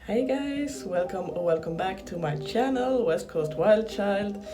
Hey guys, welcome back to my channel, West Coast Wild Child.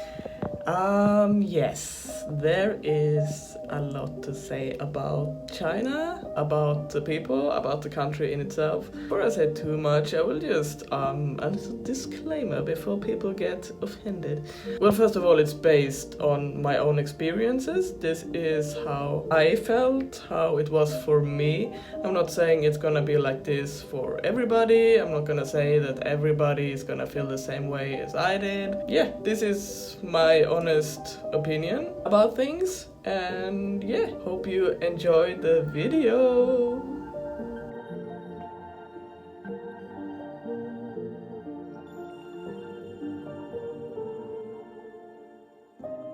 Yes, there is a lot to say about China, about the people, about the country in itself. Before I say too much, I will just a little disclaimer before people get offended. Well, first of all, it's based on my own experiences. This is how I felt, how it was for me. I'm not saying it's gonna be like this for everybody. I'm not gonna say that everybody is gonna feel the same way as I did. Yeah, this is my honest opinion about things, and yeah, hope you enjoyed the video.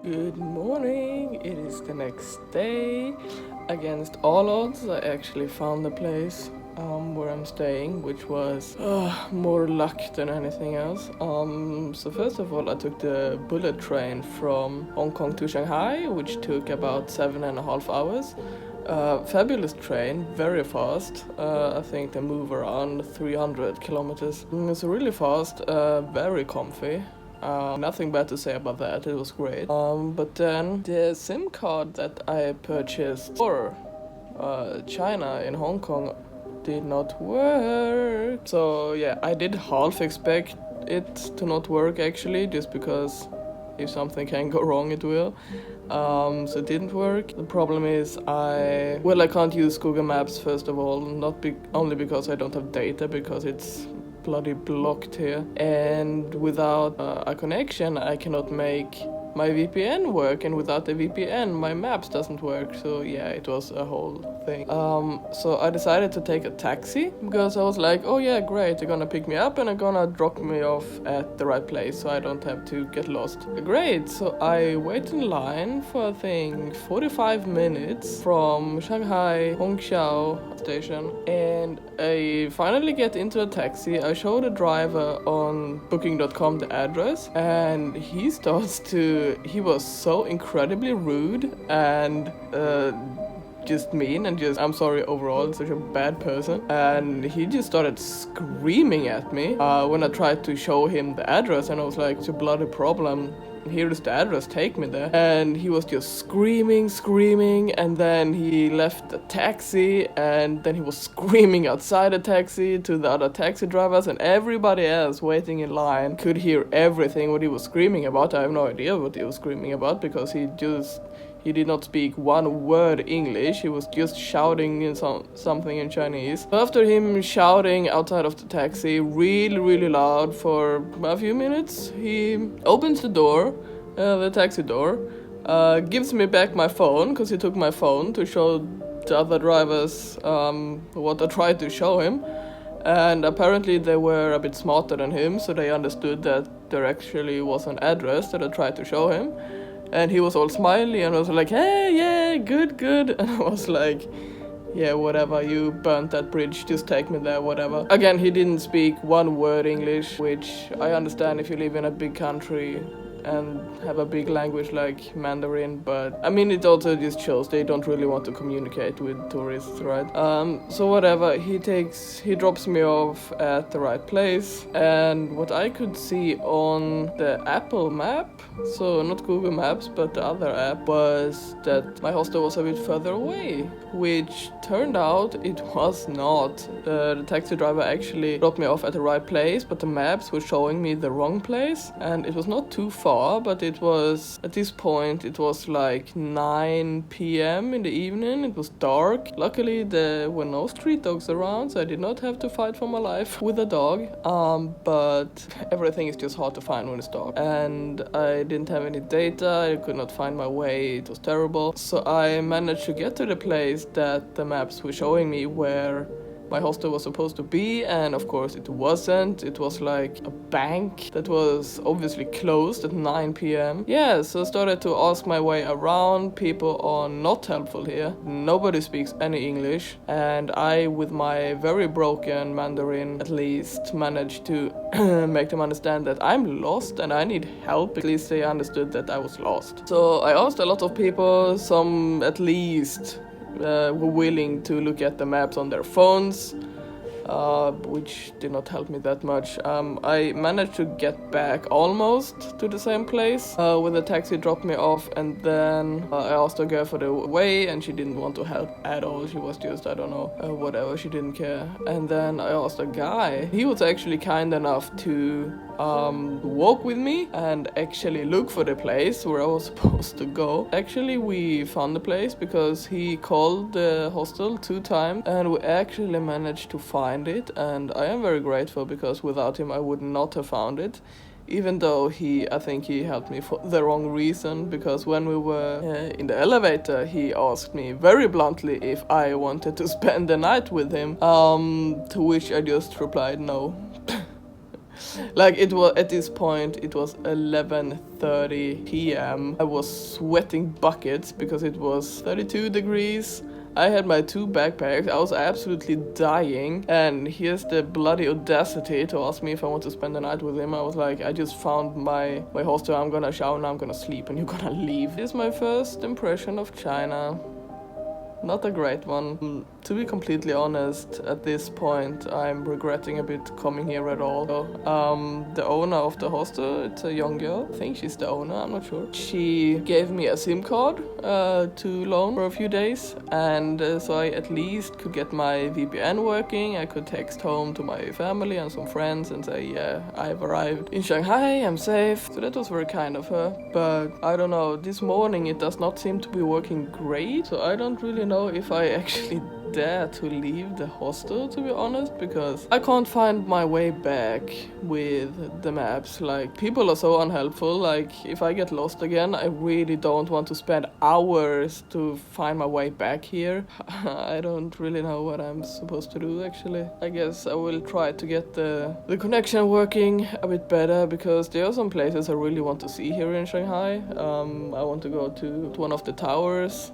Good morning, it is the next day. Against all odds, I actually found the place where I'm staying, which was more luck than anything else. So first of all, I took the bullet train from Hong Kong to Shanghai, which took about 7.5 hours. Fabulous train, very fast. I think they move around 300 kilometers. It's really fast, very comfy. Nothing bad to say about that, it was great. But then the SIM card that I purchased for China in Hong Kong did not work. So yeah, I did half expect it to not work actually, just because if something can go wrong it will. So it didn't work. The problem is I can't use Google Maps first of all, only because I don't have data, because it's bloody blocked here, and without a connection I cannot make my VPN work, and without the VPN my maps doesn't work. So yeah, it was a whole thing. So I decided to take a taxi, because I was like, oh yeah, great, they're gonna pick me up and they're gonna drop me off at the right place so I don't have to get lost. Great. So I wait in line for I think 45 minutes from Shanghai Hongqiao station, and I finally get into a taxi. I show the driver on booking.com the address, and he was so incredibly rude and just mean, and just, I'm sorry, overall such a bad person, and he just started screaming at me when I tried to show him the address, and I was like, it's a bloody problem, here is the address, take me there. And he was just screaming, and then he left the taxi, and then he was screaming outside the taxi to the other taxi drivers, and everybody else waiting in line could hear everything what he was screaming about. I have no idea what he was screaming about, because he did not speak one word English. He was just shouting in something in Chinese. After him shouting outside of the taxi really loud for a few minutes, he opens the door, the taxi door, gives me back my phone, because he took my phone to show the other drivers what I tried to show him. And apparently they were a bit smarter than him, so they understood that there actually was an address that I tried to show him. And he was all smiley and was like, hey, yeah, good. And I was like, yeah, whatever, you burnt that bridge, just take me there, whatever. Again, he didn't speak one word English, which I understand if you live in a big country and have a big language like Mandarin, but I mean, it also just shows they don't really want to communicate with tourists, right? So whatever, he drops me off at the right place, and what I could see on the Apple map, so not Google Maps but the other app, was that my hostel was a bit further away, which turned out it was not. The taxi driver actually dropped me off at the right place, but the maps were showing me the wrong place, and it was not too far, but it was, at this point, it was like 9 p.m. in the evening. It was dark. Luckily, there were no street dogs around, so I did not have to fight for my life with a dog. But everything is just hard to find when it's dark. And I didn't have any data. I could not find my way. It was terrible. So I managed to get to the place that the maps were showing me where my hostel was supposed to be, and of course it wasn't. It was like a bank that was obviously closed at 9 p.m. Yeah, so I started to ask my way around. People are not helpful here. Nobody speaks any English, and I, with my very broken Mandarin, at least managed to make them understand that I'm lost and I need help. At least they understood that I was lost. So I asked a lot of people, some at least were willing to look at the maps on their phones. which did not help me that much. I managed to get back almost to the same place where the taxi dropped me off, and then I asked a girl for the way, and she didn't want to help at all. She was just, I don't know, whatever, she didn't care. And then I asked a guy. He was actually kind enough to walk with me and actually look for the place where I was supposed to go. Actually, we found the place because he called the hostel 2 times and we actually managed to find it, and I am very grateful because without him I would not have found it. Even though I think he helped me for the wrong reason, because when we were in the elevator, he asked me very bluntly if I wanted to spend the night with him, to which I just replied no. Like, it was at this point, it was 11:30 p.m. I was sweating buckets because it was 32 degrees. I had my 2 backpacks. I was absolutely dying, and here's the bloody audacity to ask me if I want to spend the night with him. I was like, I just found my hostel. I'm gonna shower now, I'm gonna sleep, and you're gonna leave. This is my first impression of China. Not a great one. To be completely honest, at this point I'm regretting a bit coming here at all. So, the owner of the hostel, it's a young girl. I think she's the owner, I'm not sure. She gave me a SIM card to loan for a few days, and so I at least could get my VPN working. I could text home to my family and some friends and say, yeah, I've arrived in Shanghai, I'm safe. So that was very kind of her. But I don't know, this morning it does not seem to be working great, so I don't really know if I actually dare to leave the hostel, to be honest, because I can't find my way back with the maps. Like, people are so unhelpful. Like, if I get lost again, I really don't want to spend hours to find my way back here. I don't really know what I'm supposed to do, actually. I guess I will try to get the connection working a bit better, because there are some places I really want to see here in Shanghai. I want to go to one of the towers,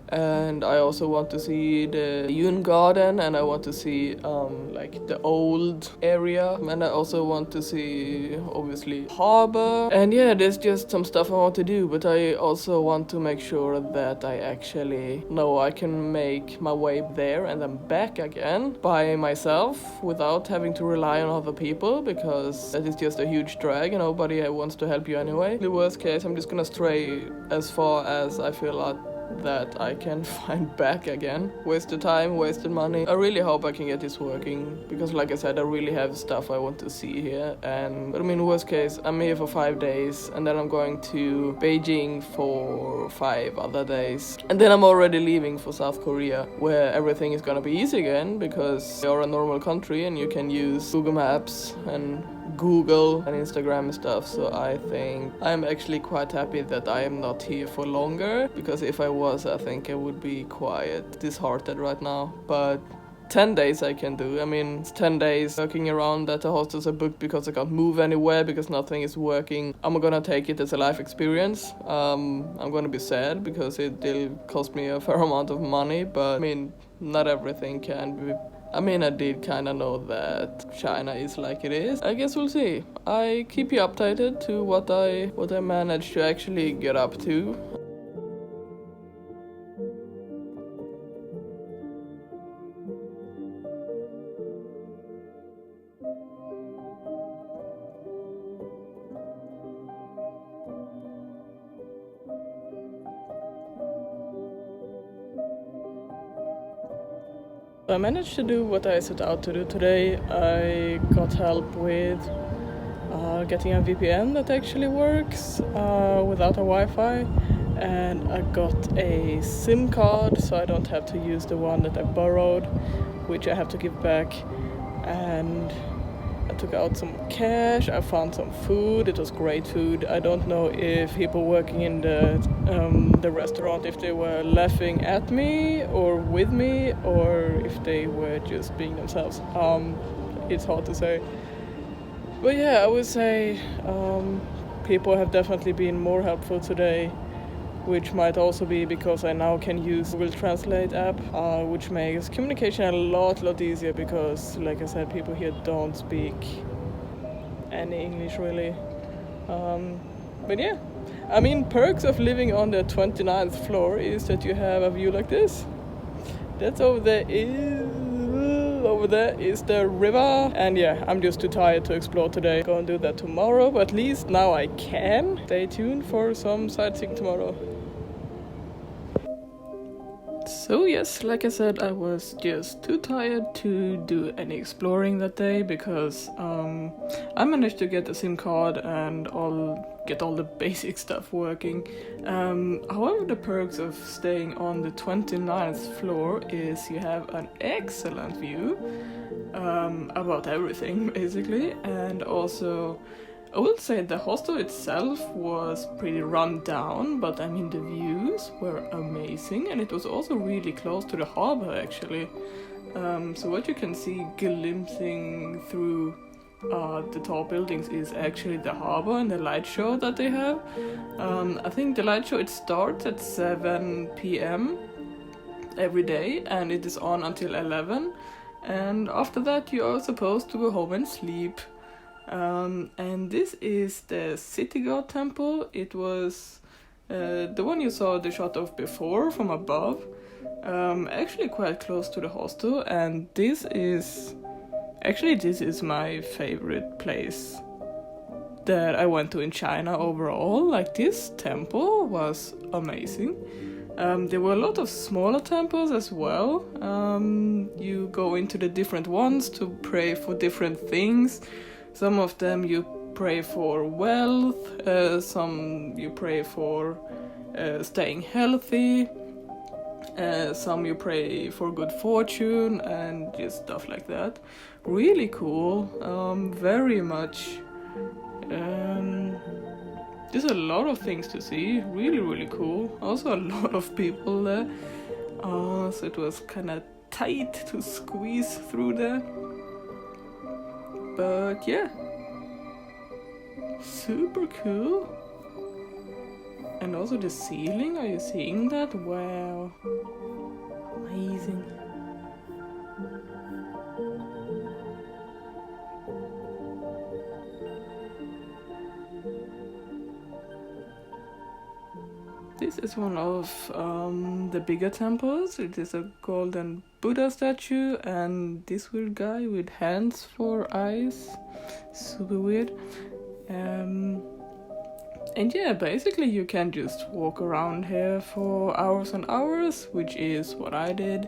and I also want to see the Yun Garden, and I want to see like the old area, and I also want to see obviously harbor. And yeah, there's just some stuff I want to do, but I also want to make sure that I actually know I can make my way there and then back again by myself without having to rely on other people, because that is just a huge drag and nobody wants to help you anyway. In the worst case, I'm just gonna stray as far as I feel like that I can find back again. Wasted time, wasted money. I really hope I can get this working, because like I said, I really have stuff I want to see here. But I mean, worst case, I'm here for 5 days, and then I'm going to Beijing for 5 other days, and then I'm already leaving for South Korea, where everything is gonna be easy again, because you're a normal country and you can use Google Maps and Google and Instagram and stuff. So I think I'm actually quite happy that I am not here for longer, because if I was, I think I would be quite disheartened right now. But 10 days I can do. I mean, it's 10 days working around that the hostels are booked because I can't move anywhere, because nothing is working. I'm gonna take it as a life experience. I'm gonna be sad because it will cost me a fair amount of money, but I mean, not everything can be. I mean, I did kind of know that China is like it is. I guess we'll see. I keep you updated to what I managed to actually get up to. I managed to do what I set out to do today. I got help with getting a VPN that actually works without a Wi-Fi, and I got a SIM card so I don't have to use the one that I borrowed, which I have to give back. And I took out some cash, I found some food, it was great food. I don't know if people working in the restaurant, if they were laughing at me or with me, or if they were just being themselves. It's hard to say. But yeah, I would say people have definitely been more helpful today, which might also be because I now can use Google Translate app, which makes communication a lot easier, because like I said, people here don't speak any English really. But yeah, I mean, perks of living on the 29th floor is that you have a view like this. That's over there is cool. Over there is the river. And yeah, I'm just too tired to explore today. Go and do that tomorrow, but at least now I can. Stay tuned for some sightseeing tomorrow. So yes, like I said, I was just too tired to do any exploring that day because I managed to get the SIM card and get all the basic stuff working. However, the perks of staying on the 29th floor is you have an excellent view about everything basically, and also I would say the hostel itself was pretty run down, but I mean the views were amazing, and it was also really close to the harbor actually. So what you can see glimpsing through the tall buildings is actually the harbor and the light show that they have. I think the light show, it starts at 7 p.m. every day and it is on until 11, and after that you are supposed to go home and sleep. And this is the City God Temple. It was the one you saw the shot of before from above, actually quite close to the hostel, and this is my favorite place that I went to in China overall. Like, this temple was amazing. There were a lot of smaller temples as well. You go into the different ones to pray for different things. Some of them you pray for wealth, some you pray for staying healthy, some you pray for good fortune and just stuff like that. Really cool, very much. There's a lot of things to see, really, really cool. Also a lot of people there, so it was kind of tight to squeeze through there. But yeah, super cool. And also the ceiling, are you seeing that? Wow, amazing. This is one of the bigger temples. It is a golden Buddha statue and this weird guy with hands for eyes. Super weird. And yeah, basically you can just walk around here for hours and hours, which is what I did.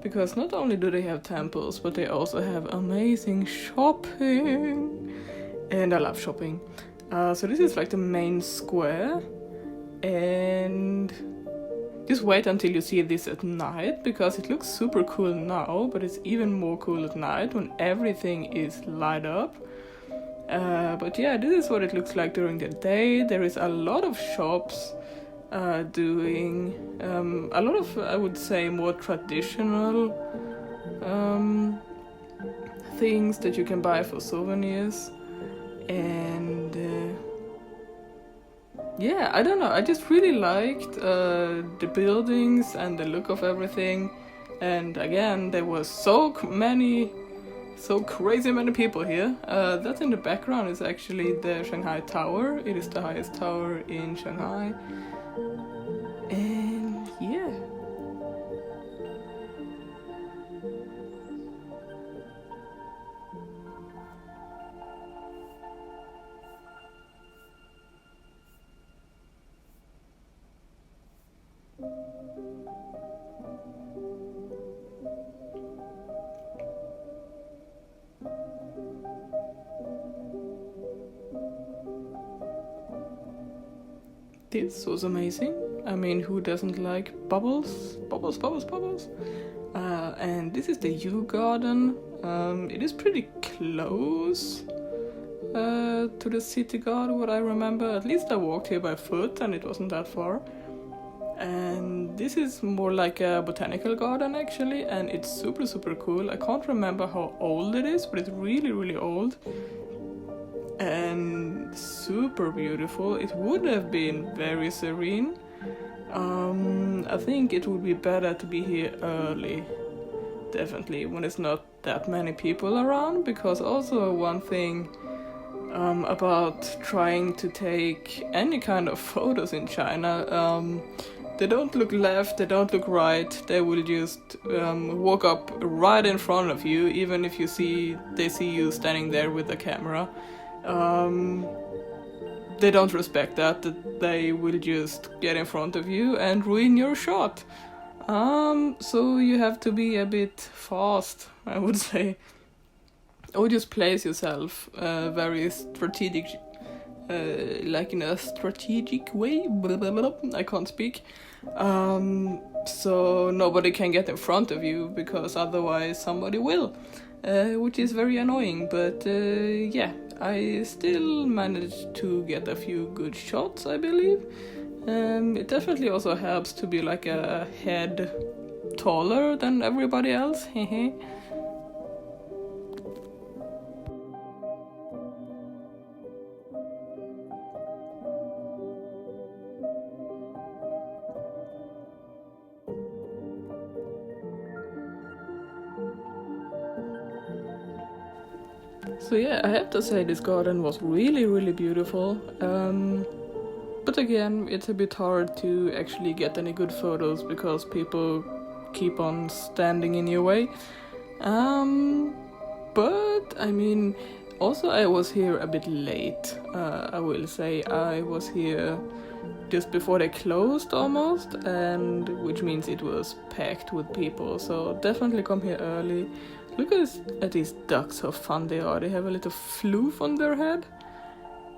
Because not only do they have temples, but they also have amazing shopping. And I love shopping. So this is like the main square. And just wait until you see this at night, because it looks super cool now, but it's even more cool at night when everything is light up. But yeah, this is what it looks like during the day. There is a lot of shops doing a lot of, I would say, more traditional things that you can buy for souvenirs. And yeah, I don't know, I just really liked the buildings and the look of everything. And again, there were so crazy many people here. That in the background is actually the Shanghai Tower. It is the highest tower in Shanghai. And yeah. This was amazing. I mean, who doesn't like bubbles? Bubbles, bubbles, bubbles. And this is the Yew Garden. It is pretty close to the City God, what I remember. At least I walked here by foot and it wasn't that far. And this is more like a botanical garden actually, and it's super, super cool. I can't remember how old it is, but it's really, really old. And super beautiful. It would have been very serene. I think it would be better to be here early, definitely, when it's not that many people around, because also one thing about trying to take any kind of photos in China, They don't look left, they don't look right, they will just walk up right in front of you, even if they see you standing there with the camera. They don't respect that they will just get in front of you and ruin your shot. So you have to be a bit fast, I would say. Or just place yourself very strategic, like in a strategic way. I can't speak. So nobody can get in front of you, because otherwise somebody will, which is very annoying. But yeah, I still managed to get a few good shots, I believe. It definitely also helps to be like a head taller than everybody else. So yeah, I have to say this garden was really, really beautiful. But again, it's a bit hard to actually get any good photos because people keep on standing in your way. But I mean, also I was here a bit late. I will say I was here just before they closed almost, and which means it was packed with people. So definitely come here early. Look at these ducks, how fun they are. They have a little floof on their head.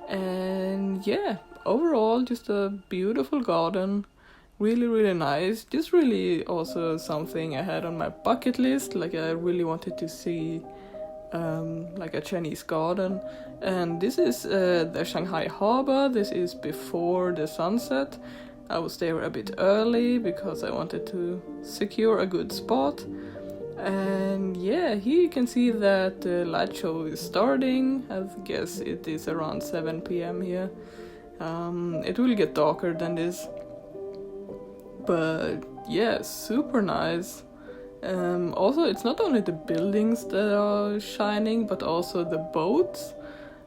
And yeah, overall just a beautiful garden. Really, really nice. Just really also something I had on my bucket list. Like I really wanted to see like a Chinese garden. And this is the Shanghai Harbor. This is before the sunset. I was there a bit early because I wanted to secure a good spot. And yeah, here you can see that the light show is starting. I guess it is around 7 p.m. here. It will get darker than this. But yeah, super nice. Also, it's not only the buildings that are shining, but also the boats.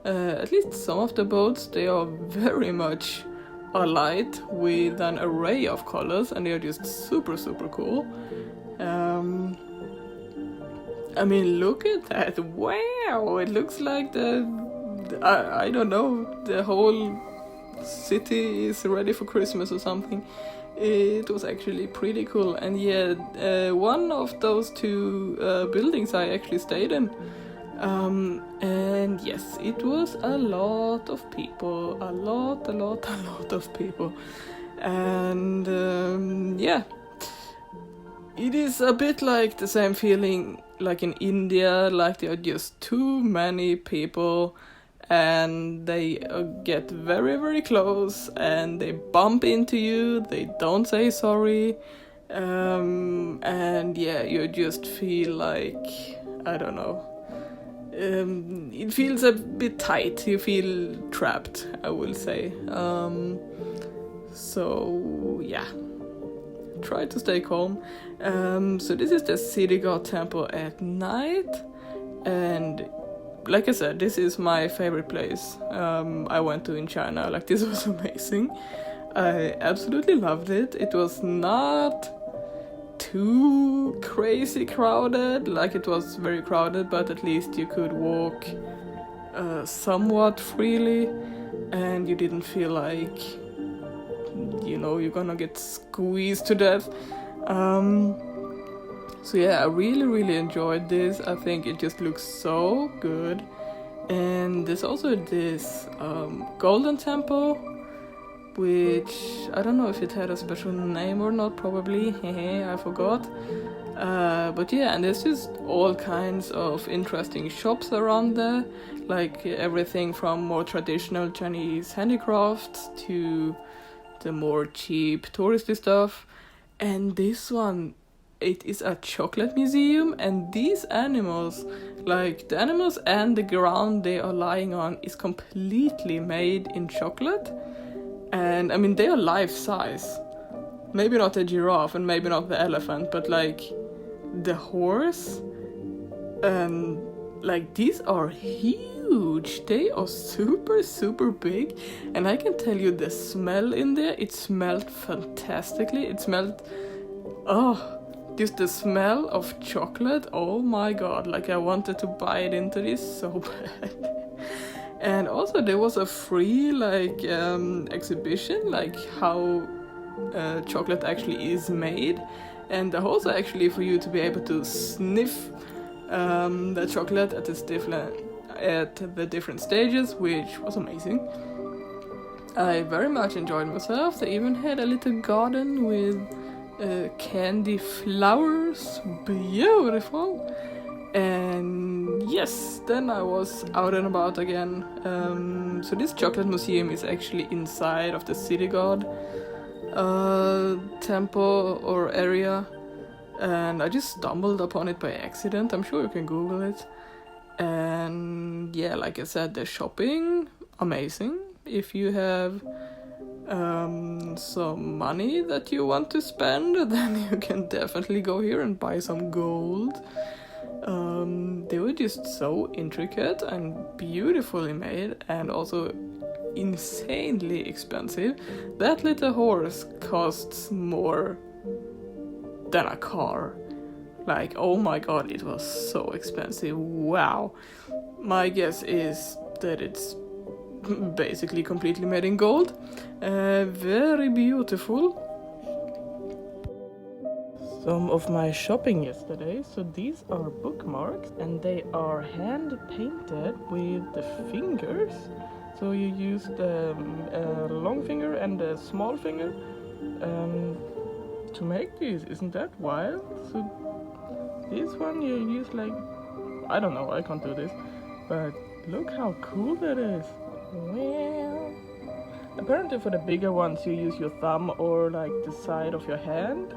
At least some of the boats, they are very much alight with an array of colors, and they are just super, super cool. I mean, look at that. Wow, it looks like I don't know, the whole city is ready for Christmas or something. It was actually pretty cool. And yeah, one of those two buildings I actually stayed in. And yes, it was a lot of people. A lot of people. And yeah, it is a bit like the same feeling like in India, like there are just too many people and they get very, very close and they bump into you, they don't say sorry, and yeah, you just feel like, I don't know, it feels a bit tight, you feel trapped, I will say. So yeah, try to stay calm. So this is the City God Temple at night, and like I said, this is my favorite place I went to in China. Like, this was amazing. I absolutely loved it. It was not too crazy crowded, like it was very crowded, but at least you could walk somewhat freely, and you didn't feel like, you know, you're gonna get squeezed to death. So yeah, I really, really enjoyed this. I think it just looks so good. And there's also this Golden Temple, which I don't know if it had a special name or not, probably. I forgot. But yeah, and there's just all kinds of interesting shops around there, like everything from more traditional Chinese handicrafts to the more cheap touristy stuff. And this one, it is a chocolate museum, and these animals, like the animals and the ground they are lying on, is completely made in chocolate. And I mean, they are life size. Maybe not the giraffe and maybe not the elephant, but like the horse and like these are huge. They are super, super big. And I can tell you the smell in there, it smelled fantastically. It smelled, just the smell of chocolate. Oh my god, like I wanted to bite into this so bad. And also there was a free exhibition, like how chocolate actually is made. And also actually for you to be able to sniff the chocolate at the different stages, which was amazing. I very much enjoyed myself. They even had a little garden with candy flowers, beautiful. And yes, then I was out and about again. So this chocolate museum is actually inside of the city god temple or area, and I just stumbled upon it by accident. I'm sure you can Google it. And yeah, like I said, the shopping, amazing. If you have some money that you want to spend, then you can definitely go here and buy some gold. They were just so intricate and beautifully made, and also insanely expensive. That little horse costs more than a car. Like, oh my god, it was so expensive. Wow. My guess is that it's basically completely made in gold. Very beautiful. Some of my shopping yesterday. So these are bookmarks, and they are hand painted with the fingers. So you use the long finger and the small finger to make these. Isn't that wild? So this one you use I don't know, I can't do this, but look how cool that is. Well, apparently for the bigger ones you use your thumb or the side of your hand.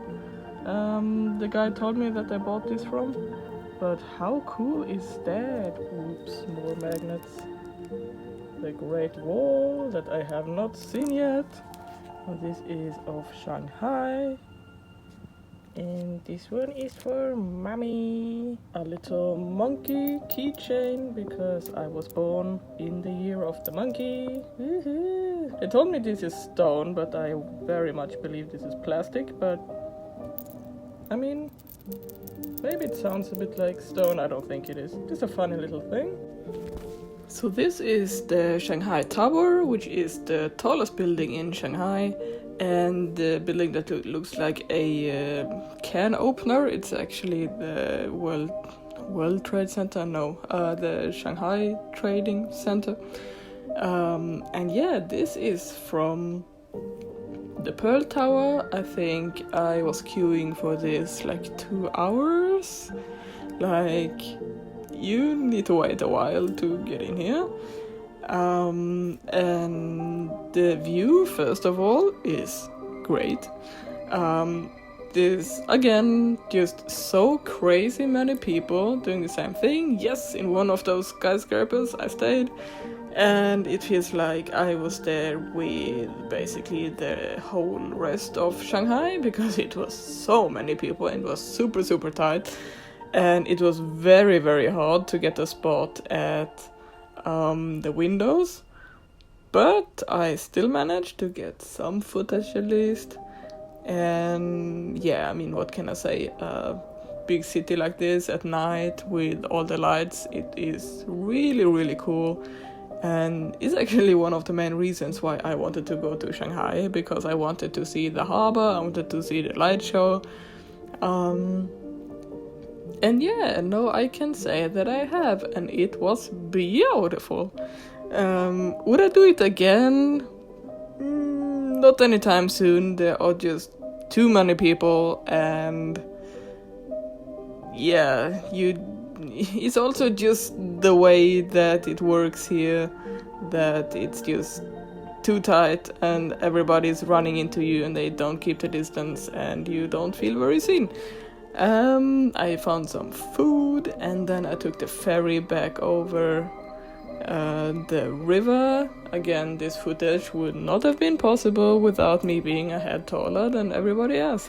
The guy told me that I bought this from, but how cool is that? Oops, more magnets. The Great Wall that I have not seen yet. This is of Shanghai. And this one is for mommy. A little monkey keychain because I was born in the year of the monkey. Woohoo! They told me this is stone, but I very much believe this is plastic. But I mean, maybe it sounds a bit like stone. I don't think it is. Just a funny little thing. So this is the Shanghai Tower, which is the tallest building in Shanghai, and the building that looks like a can opener. It's actually the World Trade Center. No, the Shanghai Trading Center. And yeah, this is from the Pearl Tower. I think I was queuing for this 2 hours. You need to wait a while to get in here. And the view, first of all, is great. There's, again, just so crazy many people doing the same thing. Yes, in one of those skyscrapers I stayed. And it feels like I was there with basically the whole rest of Shanghai, because it was so many people and it was super, super tight. And it was very, very hard to get a spot at the windows. But I still managed to get some footage at least. And yeah, I mean, what can I say? A big city like this at night with all the lights, it is really, really cool. And it's actually one of the main reasons why I wanted to go to Shanghai, because I wanted to see the harbor, I wanted to see the light show. And yeah, no, I can say that I have, and it was beautiful. Would I do it again? Not anytime soon. There are just too many people, and yeah, it's also just the way that it works here, that it's just too tight and everybody's running into you and they don't keep the distance and you don't feel very seen. I found some food, and then I took the ferry back over the river. Again, this footage would not have been possible without me being a head taller than everybody else.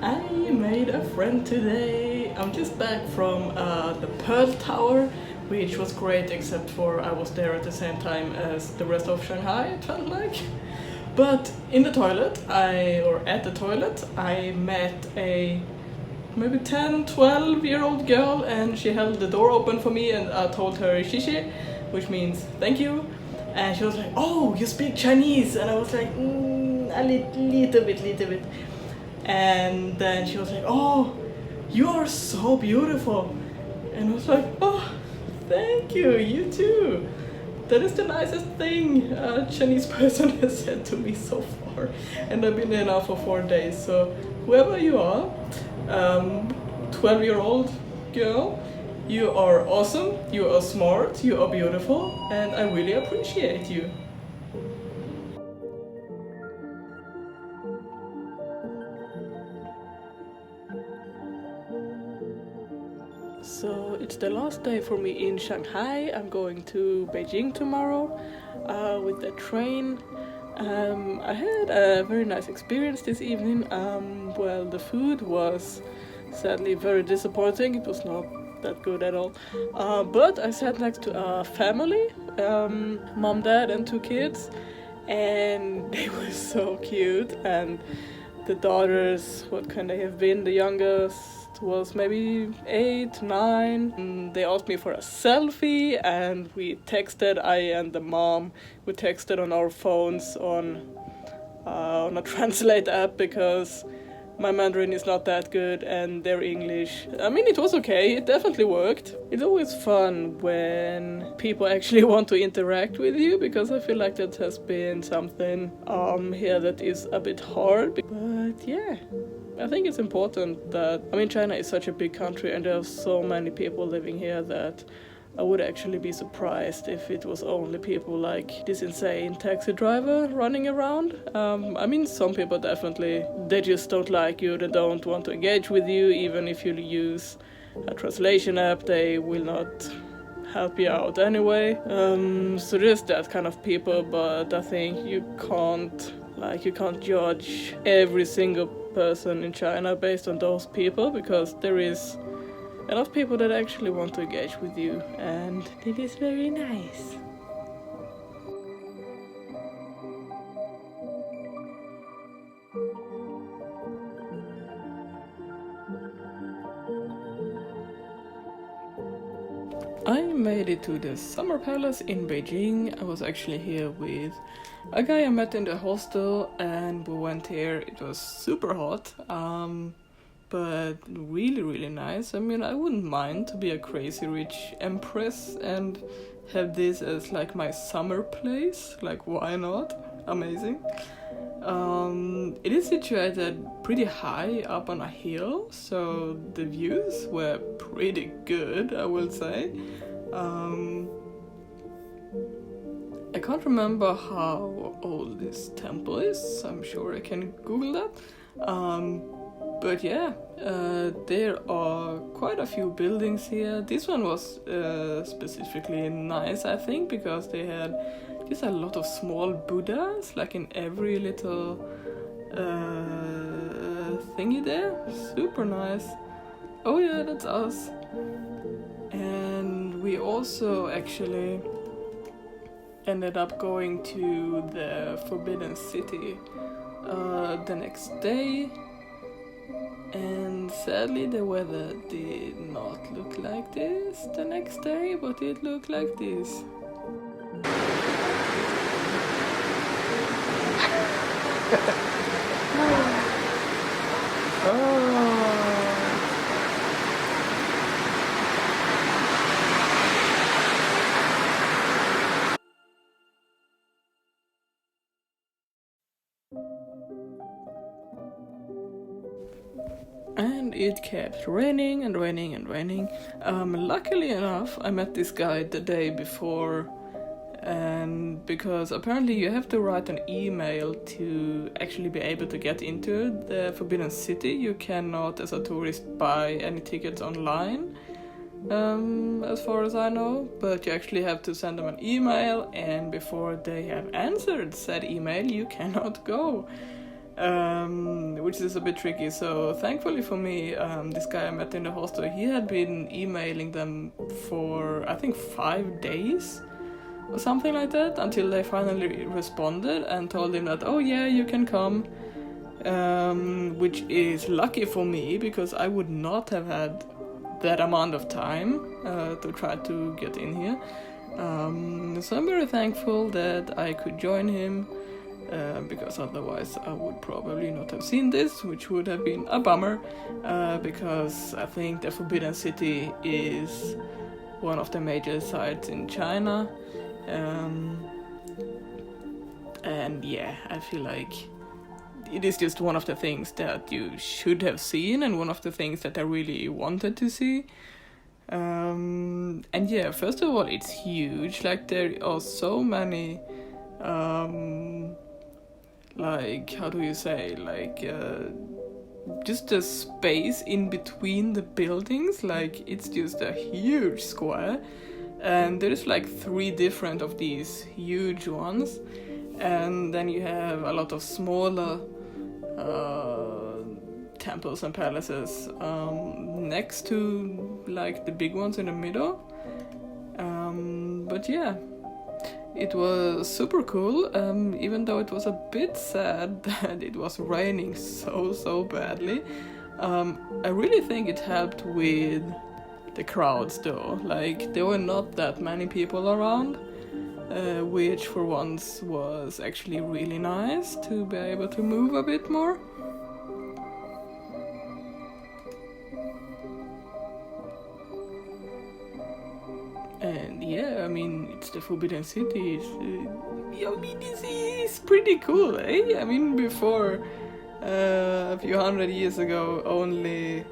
I made a friend today. I'm just back from the Pearl Tower, which was great except for I was there at the same time as the rest of Shanghai, it felt like. But in the toilet, at the toilet, I met a maybe 10, 12-year-old girl, and she held the door open for me, and I told her "shishi," which means thank you. And she was like, "Oh, you speak Chinese?" And I was like, a little bit. And then she was like, "Oh, you are so beautiful." And I was like, "Oh, thank you, you too." That is the nicest thing a Chinese person has said to me so far. And I've been there now for 4 days, so whoever you are, 12-year-old girl, you are awesome, you are smart, you are beautiful, and I really appreciate you. So it's the last day for me in Shanghai. I'm going to Beijing tomorrow with the train. I had a very nice experience this evening. Well, the food was sadly very disappointing. It was not that good at all. But I sat next to a family, mom, dad, and 2 kids, and they were so cute. And the daughters, what can they have been? The youngest was maybe 8, 9. And they asked me for a selfie, and we texted. I and the mom, we texted on our phones on a translate app because my Mandarin is not that good and their English, I mean, it was okay, it definitely worked. It's always fun when people actually want to interact with you, because I feel like that has been something here that is a bit hard. But yeah, I think it's important that, I mean, China is such a big country and there are so many people living here that I would actually be surprised if it was only people like this insane taxi driver running around. I mean, some people definitely, they just don't like you, they don't want to engage with you, even if you use a translation app, they will not help you out anyway. So there's that kind of people, but I think you can't judge every single person in China based on those people, because there is enough people that actually want to engage with you, and it is very nice. I made it to the Summer Palace in Beijing. I was actually here with a guy I met in the hostel, and we went here. It was super hot, but really nice. I mean, I wouldn't mind to be a crazy rich empress and have this as like my summer place. Like, why not? Amazing. It is situated pretty high up on a hill, so the views were pretty good, I will say. I can't remember how old this temple is. I'm sure I can Google that. But yeah, there are quite a few buildings here. This one was specifically nice, I think, because they had just a lot of small Buddhas, like in every little thingy there. Super nice. Oh yeah, that's us. And we also actually ended up going to the Forbidden City the next day. And sadly the weather did not look like this the next day, but it looked like this. And it kept raining and raining. Luckily enough, I met this guy the day before, and because apparently you have to write an email to actually be able to get into the Forbidden City. You cannot, as a tourist, buy any tickets online, as far as I know, but you actually have to send them an email, and before they have answered said email, you cannot go. which is a bit tricky. So thankfully for me, this guy I met in the hostel, he had been emailing them for I think 5 days or something like that, until they finally responded and told him that, oh yeah, you can come, which is lucky for me because I would not have had that amount of time to try to get in here. So I'm very thankful that I could join him, because otherwise I would probably not have seen this, which would have been a bummer, because I think the Forbidden City is one of the major sites in China. And yeah, I feel like it is just one of the things that you should have seen and one of the things that I really wanted to see. And yeah, first of all, it's huge. Like, there are so many, like, how do you say, like, just the space in between the buildings, like, it's just a huge square. And there's like 3 different of these huge ones, and then you have a lot of smaller temples and palaces next to like the big ones in the middle. But yeah, it was super cool, even though it was a bit sad that it was raining so badly. I really think it helped with the crowds though. Like, there were not that many people around, which for once was actually really nice to be able to move a bit more. And yeah, I mean, it's the Forbidden City. I mean, this is pretty cool, eh? I mean, before, a few hundred years ago, only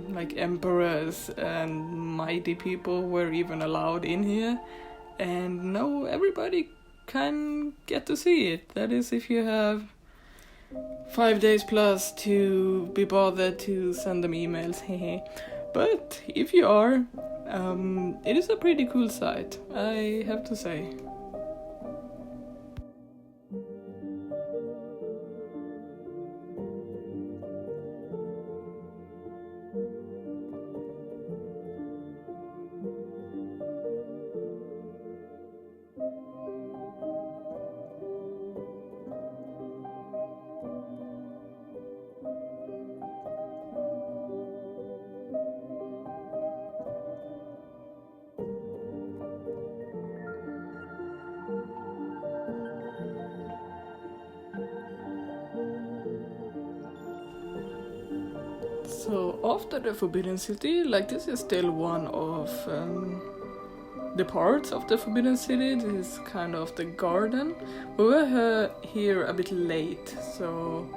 like emperors and mighty people were even allowed in here, and now everybody can get to see it. That is, if you have 5 days plus to be bothered to send them emails. But if you are, it is a pretty cool site, I have to say. So after the Forbidden City, like, this is still one of the parts of the Forbidden City. This is kind of the garden. We were here a bit late, so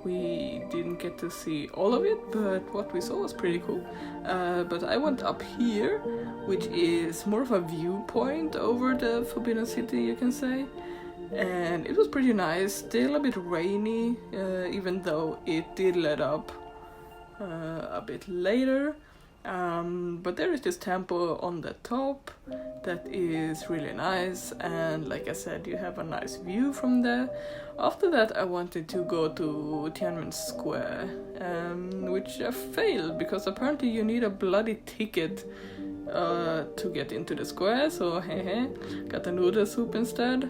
we didn't get to see all of it, but what we saw was pretty cool. But I went up here, which is more of a viewpoint over the Forbidden City, you can say. And it was pretty nice, still a bit rainy, even though it did let up a bit later. But there is this temple on the top that is really nice, and like I said, you have a nice view from there. After that, I wanted to go to Tiananmen Square, which I failed because apparently you need a bloody ticket to get into the square, so got a noodle soup instead.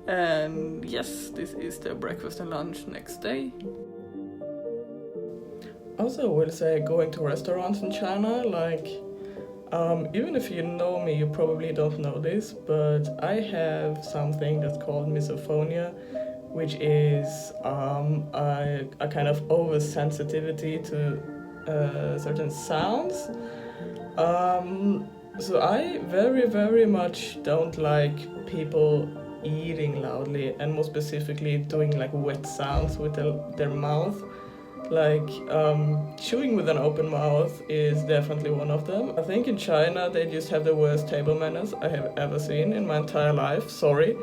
And yes, this is the breakfast and lunch next day. Also, I will say, going to restaurants in China, like, even if you know me, you probably don't know this, but I have something that's called misophonia, which is a kind of oversensitivity to certain sounds. So I very much don't like people eating loudly, and more specifically doing like wet sounds with their mouth. Like, chewing with an open mouth is definitely one of them. I think in China they just have the worst table manners I have ever seen in my entire life. Sorry,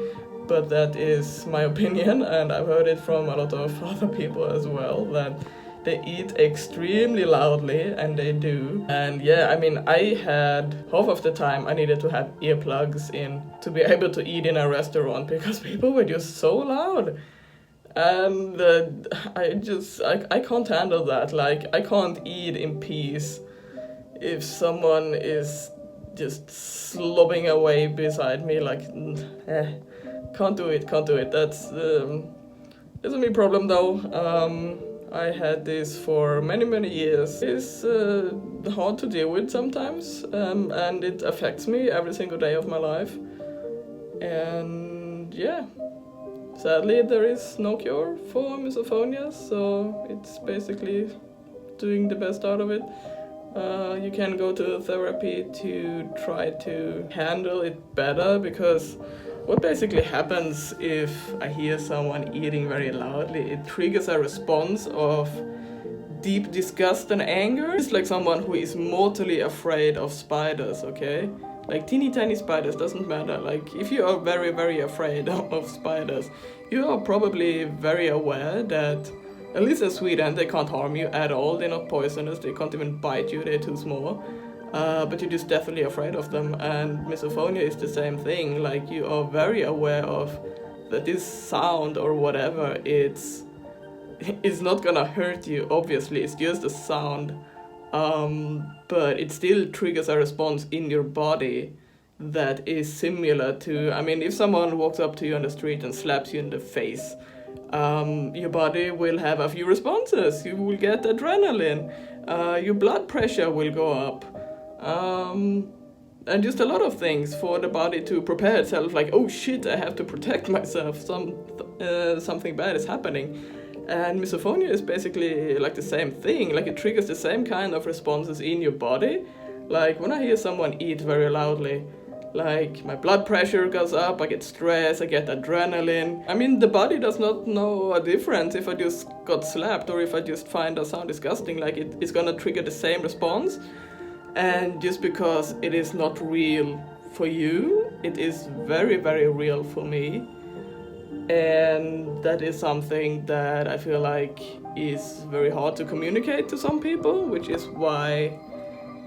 but that is my opinion, and I've heard it from a lot of other people as well, that they eat extremely loudly, and they do. And yeah, I mean, I had half of the time I needed to have earplugs in to be able to eat in a restaurant because people were just so loud. And I can't handle that. Like, I can't eat in peace if someone is just slobbing away beside me. Like, can't do it. That's it's a me problem though. I had this for many years. It's hard to deal with sometimes, and it affects me every single day of my life. And yeah, sadly there is no cure for misophonia, so it's basically doing the best out of it. You can go to therapy to try to handle it better, because what basically happens if I hear someone eating very loudly, it triggers a response of deep disgust and anger. It's like someone who is mortally afraid of spiders, okay? Like teeny tiny spiders, doesn't matter. Like if you are very afraid of spiders, you are probably very aware that, at least in Sweden, they can't harm you at all. They're not poisonous, they can't even bite you, they're too small. But you're just definitely afraid of them. And misophonia is the same thing. Like, you are very aware of that this sound or whatever, it's not gonna hurt you, obviously, it's just a sound. But it still triggers a response in your body that is similar to, I mean, if someone walks up to you on the street and slaps you in the face, your body will have a few responses. You will get adrenaline, your blood pressure will go up, and just a lot of things for the body to prepare itself, like, oh shit, I have to protect myself, something bad is happening. And misophonia is basically like the same thing, like it triggers the same kind of responses in your body. Like when I hear someone eat very loudly, like my blood pressure goes up, I get stressed, I get adrenaline. I mean, the body does not know a difference if I just got slapped or if I just find a sound disgusting. Like it's gonna trigger the same response. And just because it is not real for you, it is very real for me. And that is something that I feel like is very hard to communicate to some people, which is why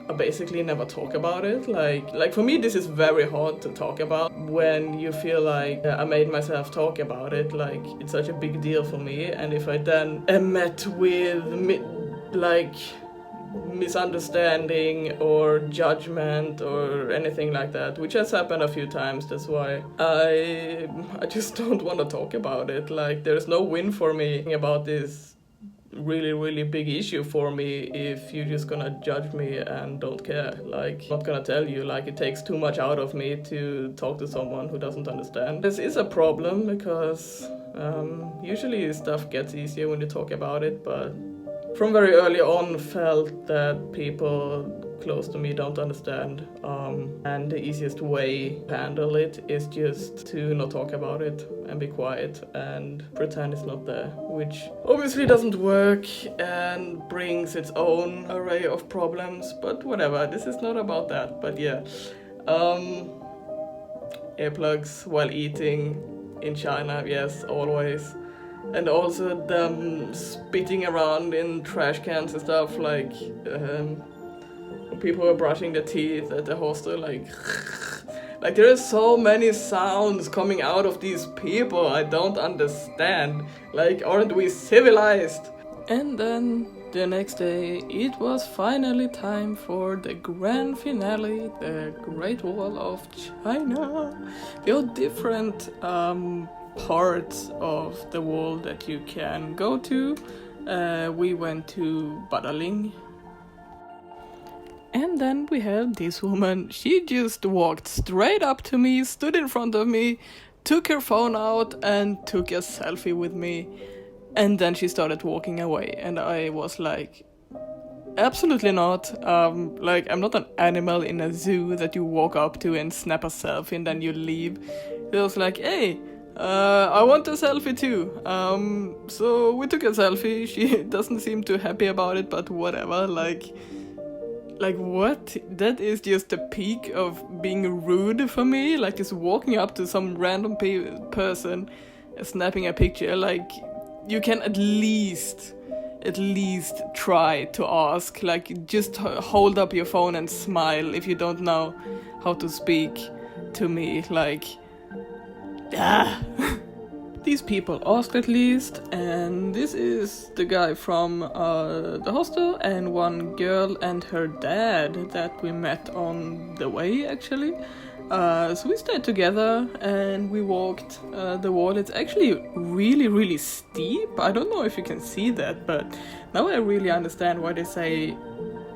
I basically never talk about it. Like for me, this is very hard to talk about. When you feel like I made myself talk about it, like it's such a big deal for me. And if I then am met with misunderstanding or judgment or anything like that, which has happened a few times, that's why I just don't want to talk about it. Like, there's no win for me about this really big issue for me if you're just gonna judge me and don't care. Like, I'm not gonna tell you, like, it takes too much out of me to talk to someone who doesn't understand. This is a problem because usually stuff gets easier when you talk about it, but from very early on felt that people close to me don't understand, and the easiest way to handle it is just to not talk about it and be quiet and pretend it's not there, which obviously doesn't work and brings its own array of problems, but whatever, this is not about that. But yeah, earplugs while eating in China, yes, always. And also them spitting around in trash cans and stuff, like when people are brushing their teeth at the hostel, like there are so many sounds coming out of these people I don't understand. Like, aren't we civilized? And then the next day it was finally time for the grand finale, the Great Wall of China. There are different parts of the wall that you can go to. We went to Badaling. And then we had this woman. She just walked straight up to me, stood in front of me, took her phone out and took a selfie with me. And then she started walking away. And I was like, absolutely not. Like, I'm not an animal in a zoo that you walk up to and snap a selfie and then you leave. It was like, hey, I want a selfie too. So we took a selfie. She doesn't seem too happy about it, but whatever. Like what? That is just the peak of being rude for me. Like, just walking up to some random person, snapping a picture. Like, you can at least try to ask. Like, just hold up your phone and smile if you don't know how to speak to me. Like, these people asked at least, and this is the guy from the hostel and one girl and her dad that we met on the way actually. So we stayed together and we walked the wall. It's actually really steep. I don't know if you can see that, but now I really understand why they say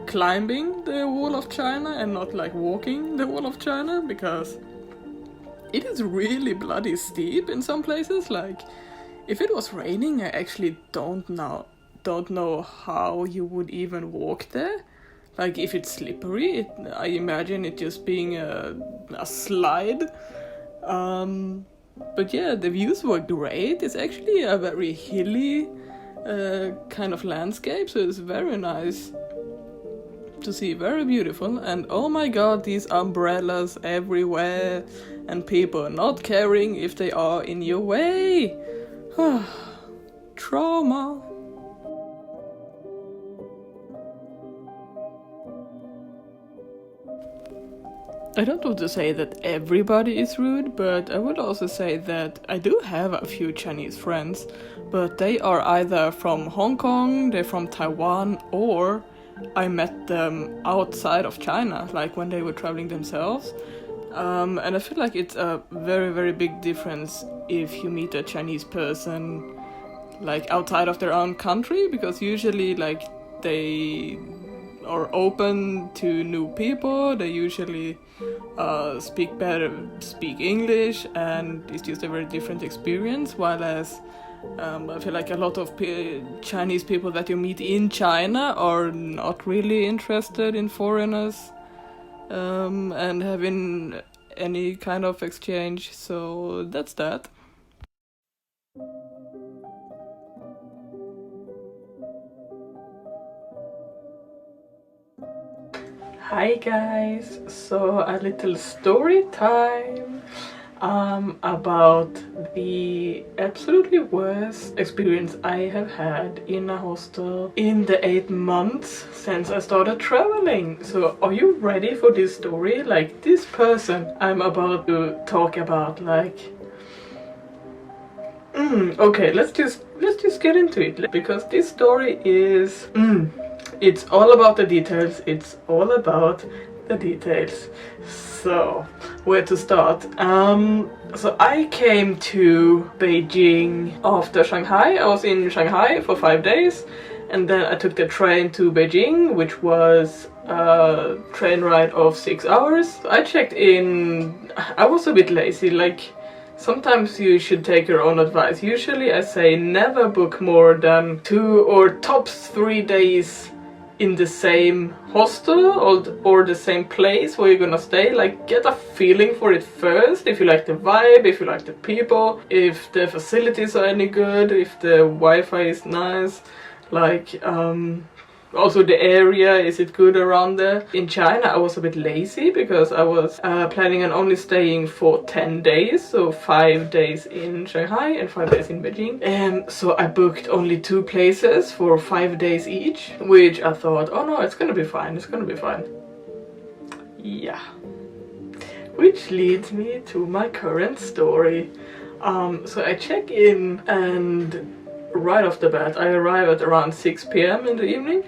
climbing the wall of China and not like walking the wall of China, because it is really bloody steep in some places. Like, if it was raining, I actually don't know how you would even walk there. Like, if it's slippery, I imagine it just being a slide. But yeah, the views were great. It's actually a very hilly kind of landscape, so it's very nice to see, very beautiful. And oh my god, these umbrellas everywhere, and people not caring if they are in your way. Trauma. I don't want to say that everybody is rude, but I would also say that I do have a few Chinese friends, but they are either from Hong Kong, they're from Taiwan, or I met them outside of China, like when they were traveling themselves. And I feel like it's a very big difference if you meet a Chinese person like outside of their own country, because usually like they are open to new people, they usually speak English, and it's just a very different experience. While as I feel like a lot of Chinese people that you meet in China are not really interested in foreigners and having any kind of exchange, so that's that. Hi guys, so a little story time about the absolutely worst experience I have had in a hostel in the 8 months since I started traveling. So are you ready for this story? Like, this person I'm about to talk about, like okay, let's just get into it, because this story is it's all about the details. It's all about the details. So, where to start? So I came to Beijing after Shanghai. I was in Shanghai for 5 days, and then I took the train to Beijing, which was a train ride of 6 hours. I checked in. I was a bit lazy, like, sometimes you should take your own advice. Usually I say never book more than 2 or tops 3 days in the same hostel or the same place where you're gonna stay. Like, get a feeling for it first, if you like the vibe, if you like the people, if the facilities are any good, if the Wi-Fi is nice, like also the area, is it good around there. In China I was a bit lazy because I was planning on only staying for 10 days, so 5 days in Shanghai and 5 days in Beijing. And so I booked only 2 places for 5 days each, which I thought, oh no, it's gonna be fine, it's gonna be fine. Yeah. Which leads me to my current story. So I check in, and right off the bat, I arrive at around 6 p.m. in the evening.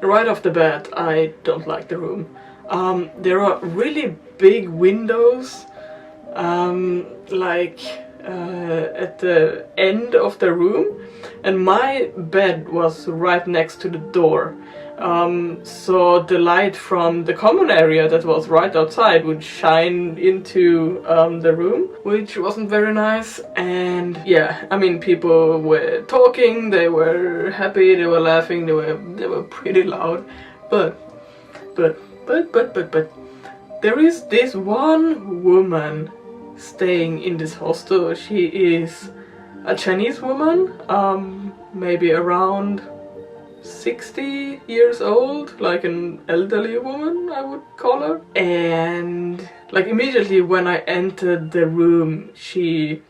Right off the bat, I don't like the room. There are really big windows, like at the end of the room, and my bed was right next to the door. So the light from the common area that was right outside would shine into the room, which wasn't very nice. And yeah, I mean, people were talking, they were happy, they were laughing, they were pretty loud. But there is this one woman staying in this hostel. She is a Chinese woman, maybe around 60 years old, like an elderly woman, I would call her. And like immediately when I entered the room, she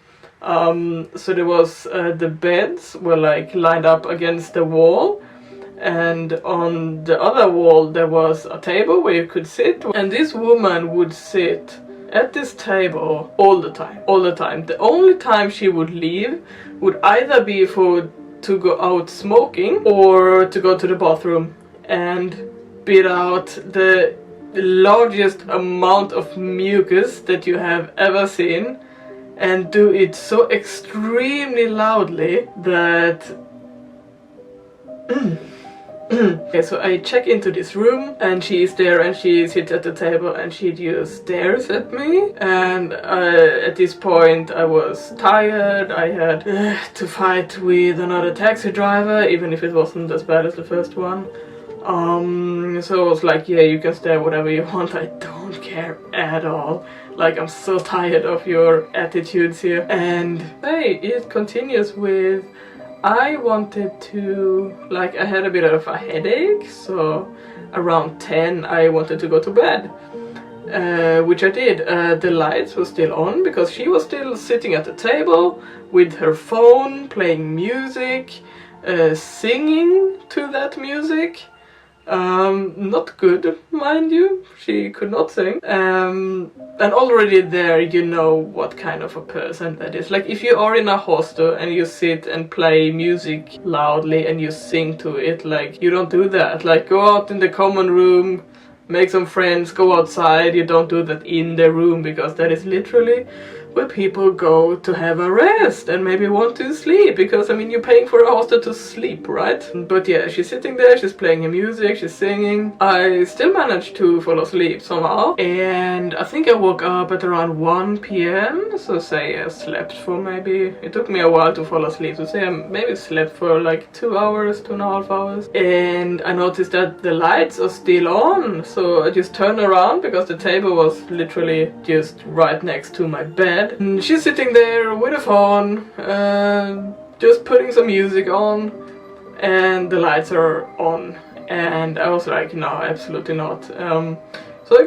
so there was the beds were like lined up against the wall, and on the other wall there was a table where you could sit, and this woman would sit at this table all the time, all the time. The only time she would leave would either be to go out smoking or to go to the bathroom and spit out the largest amount of mucus that you have ever seen, and do it so extremely loudly that Okay, so I check into this room and she's there and she sits at the table and she just stares at me, and at this point I was tired. I had to fight with another taxi driver, even if it wasn't as bad as the first one. So I was like, yeah, you can stare whatever you want, I don't care at all. Like, I'm so tired of your attitudes here. And hey, it continues with, I wanted to, like, I had a bit of a headache, so around 10 I wanted to go to bed. Which I did. The lights were still on because she was still sitting at the table with her phone, playing music, singing to that music. Not good, mind you, she could not sing. And already there you know what kind of a person that is. Like, if you are in a hostel and you sit and play music loudly and you sing to it, like, you don't do that. Like, go out in the common room, make some friends, go outside. You don't do that in the room, because that is literally where people go to have a rest and maybe want to sleep, because I mean, you're paying for a hostel to sleep, right? But yeah, she's sitting there, she's playing her music, she's singing. I still managed to fall asleep somehow, and I think I woke up at around 1 p.m. So say I slept for maybe, it took me a while to fall asleep, so say I maybe slept for like 2 hours, 2.5 hours, and I noticed that the lights are still on. So I just turned around because the table was literally just right next to my bed. And she's sitting there with a phone, just putting some music on, and the lights are on. And I was like, no, absolutely not. So I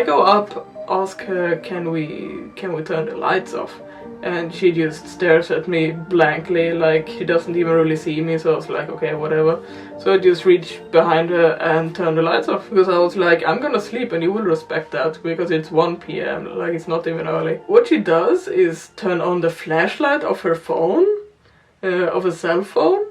go up, ask her, can we turn the lights off? And she just stares at me blankly, like she doesn't even really see me. So I was like, okay, whatever. So I just reached behind her and turned the lights off, because I was like, I'm gonna sleep and you will respect that, because it's 1 p.m, like it's not even early. What she does is turn on the flashlight of her phone, of a cell phone.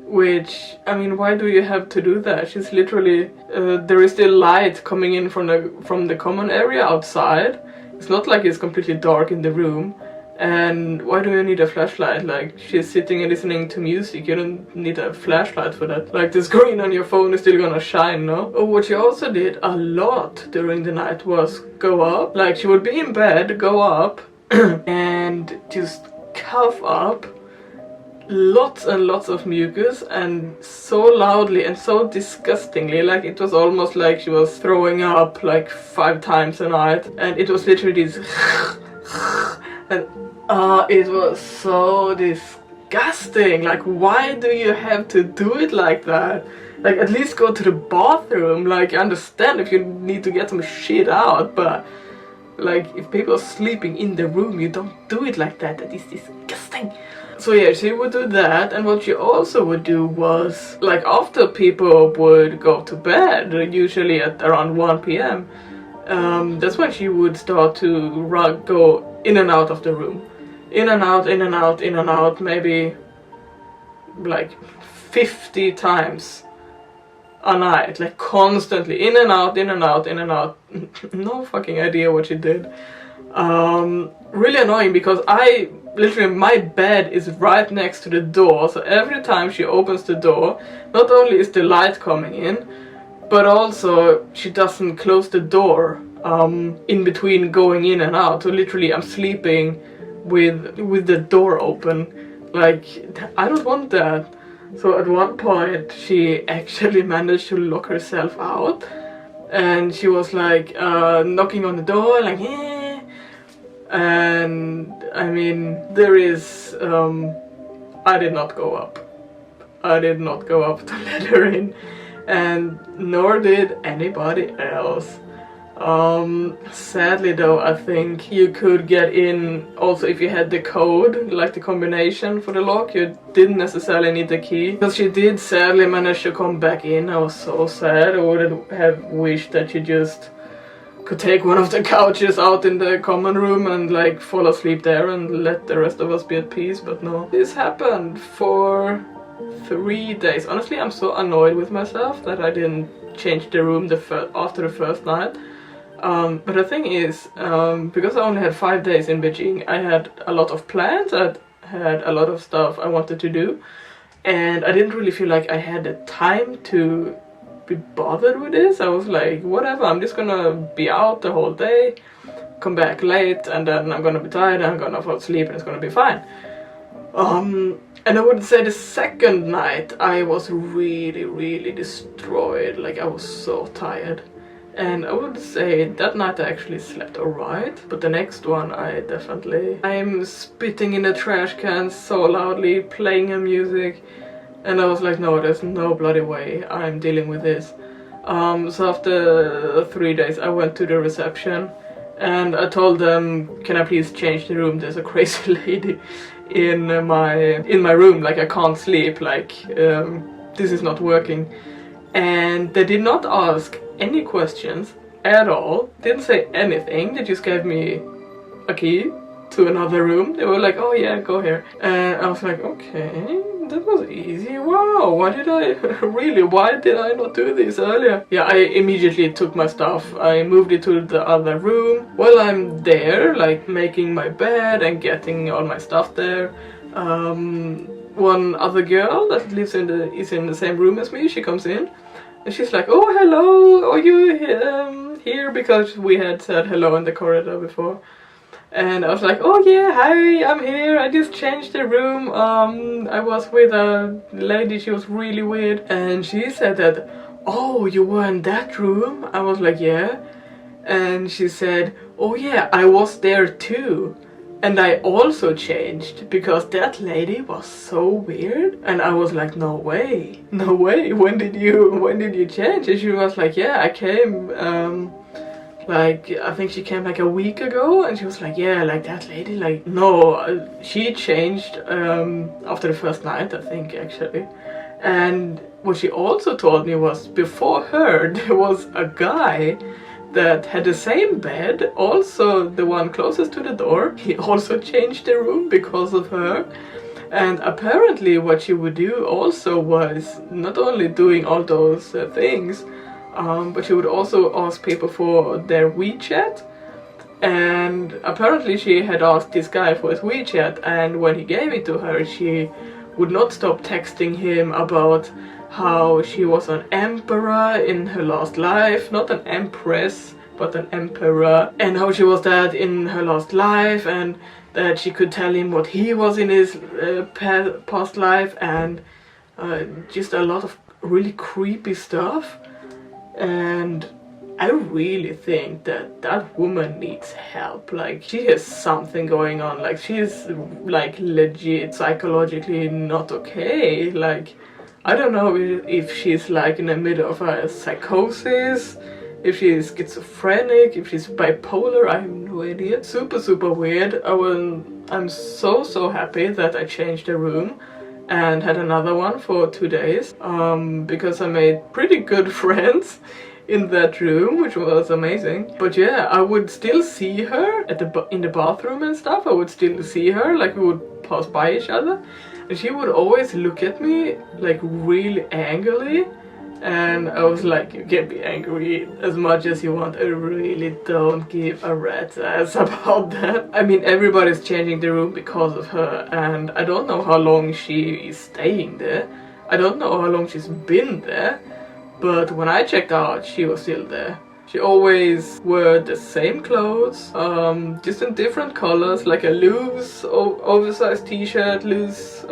Which, I mean, why do you have to do that? She's literally, there is still light coming in from the common area outside. It's not like it's completely dark in the room. And why do you need a flashlight? Like, she's sitting and listening to music, you don't need a flashlight for that. Like, the screen on your phone is still gonna shine, no? Oh, what she also did a lot during the night was go up. Like, she would be in bed, go up, and just cough up lots and lots of mucus, and so loudly and so disgustingly, like it was almost like she was throwing up like 5 times a night. And it was literally this and it was so disgusting. Like, why do you have to do it like that? Like, at least go to the bathroom. Like, I understand if you need to get some shit out, but like, if people are sleeping in the room, you don't do it like that. That is disgusting. So yeah, she would do that, and what she also would do was, like, after people would go to bed, usually at around 1 p.m, that's when she would start to go in and out of the room. In and out, in and out, in and out, maybe like 50 times a night, like constantly, in and out, in and out, in and out. No fucking idea what she did. Really annoying, because literally my bed is right next to the door, so every time she opens the door, not only is the light coming in, but also she doesn't close the door in between going in and out. So literally I'm sleeping with the door open. Like, I don't want that. So at one point she actually managed to lock herself out, and she was like knocking on the door, like, yeah. And I mean, there is I did not go up. I did not go up to let her in, and nor did anybody else. Sadly though, I think you could get in also if you had the code, like the combination for the lock. You didn't necessarily need the key, because she did sadly manage to come back in. I was so sad. I would have wished that she just could take one of the couches out in the common room and like fall asleep there and let the rest of us be at peace, but no. This happened for 3 days. Honestly, I'm so annoyed with myself that I didn't change the room after the first night. But the thing is, because I only had 5 days in Beijing, I had a lot of plans, I had a lot of stuff I wanted to do, and I didn't really feel like I had the time to be bothered with this. I was like, whatever, I'm just gonna be out the whole day, come back late, and then I'm gonna be tired and I'm gonna fall asleep and it's gonna be fine. And I would say the second night I was really destroyed, like I was so tired. And I would say that night I actually slept alright, but the next one I'm spitting in the trash can so loudly, playing her music, and I was like, no, there's no bloody way I'm dealing with this. So after 3 days I went to the reception and I told them, can I please change the room, there's a crazy lady in my room, like I can't sleep, like this is not working. And they did not ask any questions at all, didn't say anything, they just gave me a key to another room. They were like, oh yeah, go here. And I was like, okay, that was easy. Wow, why did I not do this earlier? Yeah, I immediately took my stuff, I moved it to the other room. While I'm there, like making my bed and getting all my stuff there, one other girl that is in the same room as me, she comes in and she's like, oh hello, are you here? Because we had said hello in the corridor before. And I was like, oh yeah, hi, I'm here, I just changed the room. I was with a lady, she was really weird, and she said that, oh, you were in that room? I was like, yeah. And she said, oh yeah, I was there too. And I also changed because that lady was so weird. And I was like, no way, when did you change? And she was like, yeah, I came, like, I think she came like a week ago. And she was like, yeah, like that lady, like, no, she changed after the first night, I think, actually. And what she also told me was, before her, there was a guy that had the same bed, also the one closest to the door. He also changed the room because of her. And apparently what she would do also was not only doing all those things, but she would also ask people for their WeChat. And apparently she had asked this guy for his WeChat, and when he gave it to her, she would not stop texting him about how she was an emperor in her last life, not an empress, but an emperor, and how she was that in her last life, and that she could tell him what he was in his past life, and just a lot of really creepy stuff. And I really think that that woman needs help. Like, she has something going on, like she's like legit psychologically not okay. Like, I don't know if she's like in the middle of a psychosis, if she's schizophrenic, if she's bipolar, I have no idea. Super weird. I'm so happy that I changed the room and had another one for 2 days, because I made pretty good friends in that room, which was amazing. But yeah, I would still see her in the bathroom and stuff. I would still see her, like we would pass by each other. And she would always look at me like really angrily, and I was like, you can be angry as much as you want, I really don't give a rat's ass about that. I mean, everybody's changing the room because of her, and I don't know how long she is staying there. I don't know how long she's been there, but when I checked out, she was still there. She always wore the same clothes, just in different colors, like a loose, oversized t-shirt, loose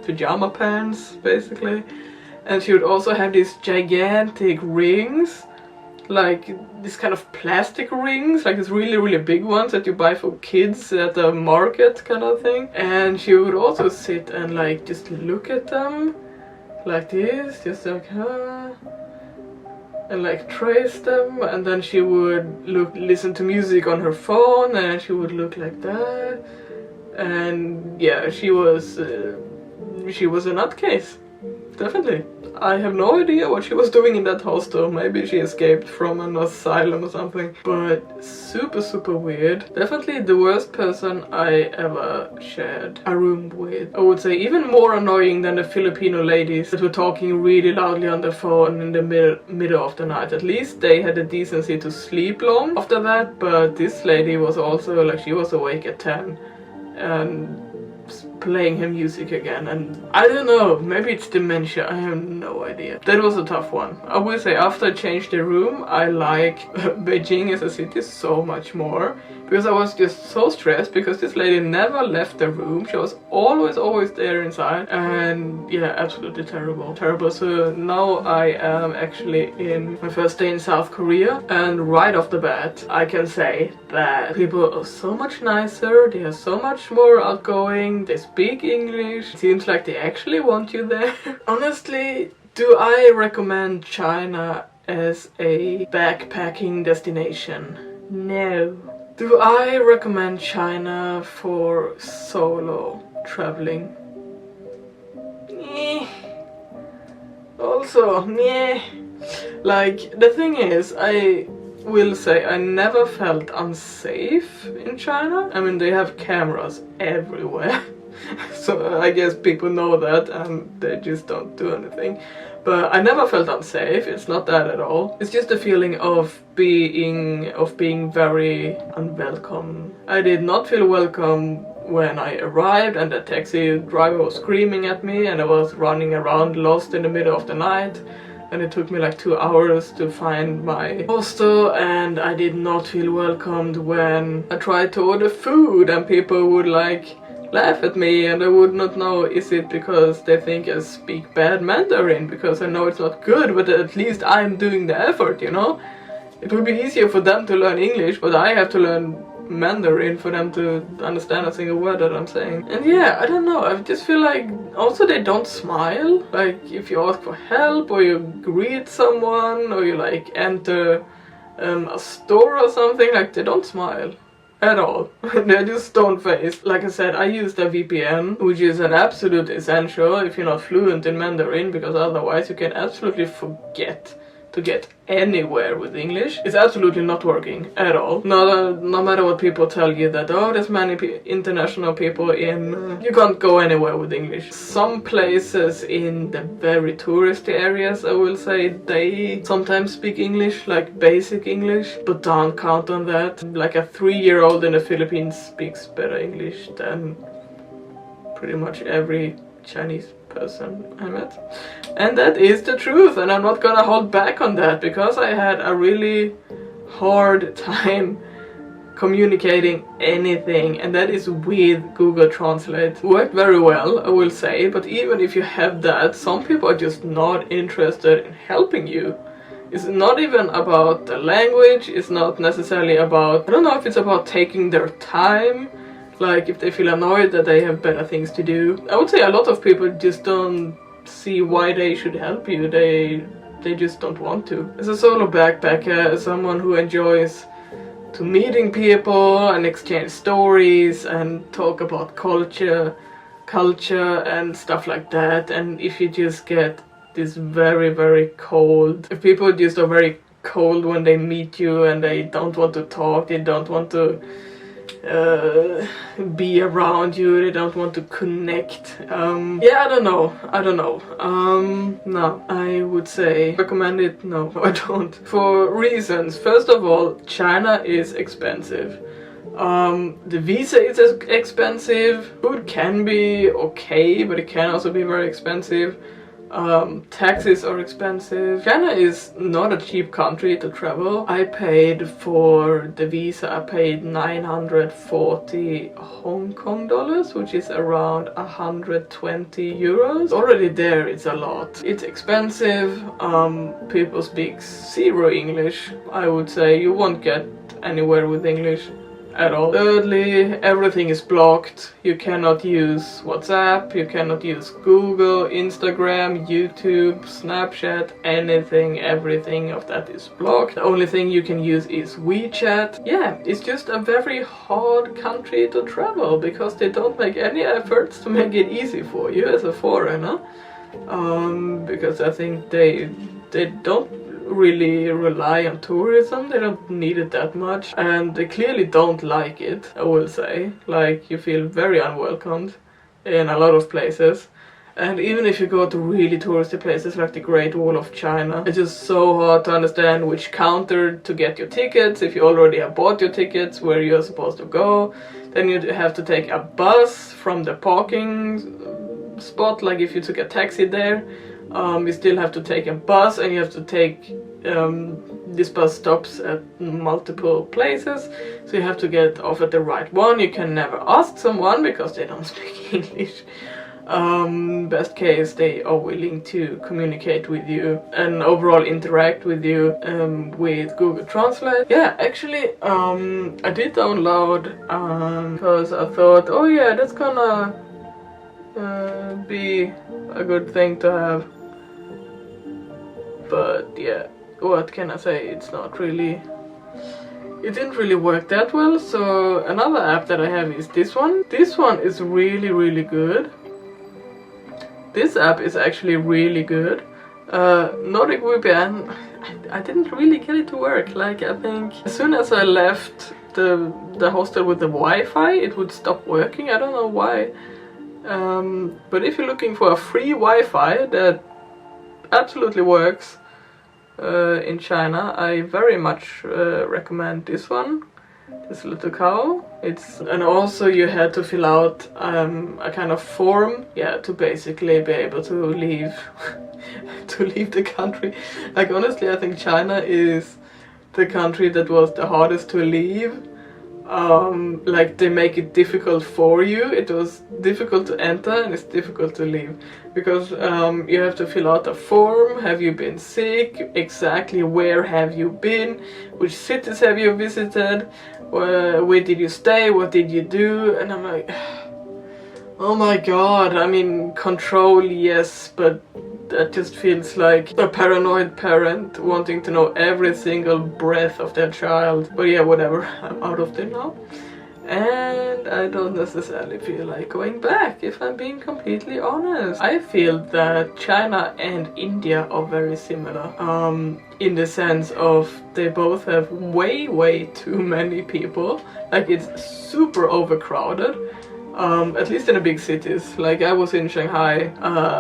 pajama pants, basically. And she would also have these gigantic rings, like this kind of plastic rings, like these really big ones that you buy for kids at the market kind of thing. And she would also sit and like just look at them like this, just like and like trace them, and then she would listen to music on her phone, and she would look like that. And yeah, she was a nutcase. definitely. I have no idea what she was doing in that hostel. Maybe she escaped from an asylum or something. But super weird. Definitely the worst person I ever shared a room with. I would say even more annoying than the Filipino ladies that were talking really loudly on the phone in the middle of the night. At least they had the decency to sleep long after that. But this lady was also like, she was awake at 10 and playing her music again, and I don't know, maybe it's dementia, I have no idea. That was a tough one. I will say after I changed the room, I like Beijing as a city so much more, because I was just so stressed because this lady never left the room. She was always there inside, and yeah, absolutely terrible. So now I am actually in my first day in South Korea, and right off the bat I can say that people are so much nicer, they are so much more outgoing, they speak English, it seems like they actually want you there. Honestly, do I recommend China as a backpacking destination? No. Do I recommend China for solo traveling? Also, like, the thing is, I will say I never felt unsafe in China. I mean, they have cameras everywhere. So I guess people know that and they just don't do anything. But I never felt unsafe, it's not that at all. It's just a feeling of being very unwelcome. I did not feel welcome when I arrived and the taxi driver was screaming at me and I was running around lost in the middle of the night. And it took me like 2 hours to find my hostel, and I did not feel welcomed when I tried to order food and people would like laugh at me and I would not know, is it because they think I speak bad Mandarin, because I know it's not good, but at least I'm doing the effort, you know? It would be easier for them to learn English, but I have to learn Mandarin for them to understand a single word that I'm saying. And yeah, I don't know, I just feel like also they don't smile. Like if you ask for help or you greet someone or you like enter a store or something, like they don't smile at all. They're just stone-faced. Like I said, I used a VPN, which is an absolute essential if you're not fluent in Mandarin, because otherwise you can absolutely forget to get anywhere with English. It's absolutely not working at all. No matter what people tell you that, oh, there's many international people in, you can't go anywhere with English. Some places in the very touristy areas, I will say, they sometimes speak English, like basic English, but don't count on that. Like a 3-year-old in the Philippines speaks better English than pretty much every Chinese person I met. And that is the truth, and I'm not gonna hold back on that, because I had a really hard time communicating anything, and that is with Google Translate. Worked very well, I will say, but even if you have that, some people are just not interested in helping you. It's not even about the language, it's not necessarily about, I don't know if it's about taking their time, like if they feel annoyed that they have better things to do. I would say a lot of people just don't see why they should help you, they just don't want to. As a solo backpacker, as someone who enjoys to meeting people and exchange stories and talk about culture and stuff like that, and if you just get this very cold, if people just are very cold when they meet you and they don't want to talk, they don't want to be around you, they don't want to connect. Yeah, I don't know. No, I would say recommend it. No, I don't. For reasons. First of all, China is expensive. The visa is expensive. Food can be okay, but it can also be very expensive. Taxes are expensive. China is not a cheap country to travel. I paid for the visa, I paid 940 Hong Kong dollars, which is around 120 euros. Already there it's a lot. It's expensive. People speak zero English. I would say you won't get anywhere with English at all. Thirdly, everything is blocked. You cannot use WhatsApp, you cannot use Google, Instagram, YouTube, Snapchat, anything, everything of that is blocked. The only thing you can use is WeChat. Yeah, it's just a very hard country to travel because they don't make any efforts to make it easy for you as a foreigner. because I think they don't really rely on tourism. They don't need it that much, and they clearly don't like it, I will say. Like, you feel very unwelcomed in a lot of places. And even if you go to really touristy places like the Great Wall of China, it's just so hard to understand which counter to get your tickets. If you already have bought your tickets, where you're supposed to go, then you have to take a bus from the parking spot. Like if you took a taxi there, you still have to take a bus, and you have to take this bus stops at multiple places, so you have to get off at the right one. You can never ask someone because they don't speak English. Best case, they are willing to communicate with you and overall interact with you with Google Translate. Yeah, actually, I did download because I thought, oh yeah, that's gonna be a good thing to have. But yeah, what can I say? It's not really. It didn't really work that well. So another app that I have is this one. This one is really good. This app is actually really good. Nordic VPN, I didn't really get it to work. Like, I think as soon as I left the hostel with the Wi-Fi, it would stop working. I don't know why. But if you're looking for a free Wi-Fi that absolutely works in China, I very much recommend this one. This little cow. And also you had to fill out a kind of form, yeah, to basically be able to leave to leave the country. Like, honestly, I think China is the country that was the hardest to leave. Like, they make it difficult for you. It was difficult to enter and it's difficult to leave because you have to fill out a form. Have you been sick? Exactly where have you been? Which cities have you visited? Where did you stay? What did you do? And I'm like, oh my god. I mean, control, yes, but that just feels like a paranoid parent wanting to know every single breath of their child. But yeah, whatever, I'm out of there now. And I don't necessarily feel like going back, if I'm being completely honest. I feel that China and India are very similar. In the sense of they both have way too many people. Like, it's super overcrowded. At least in the big cities. Like, I was in Shanghai,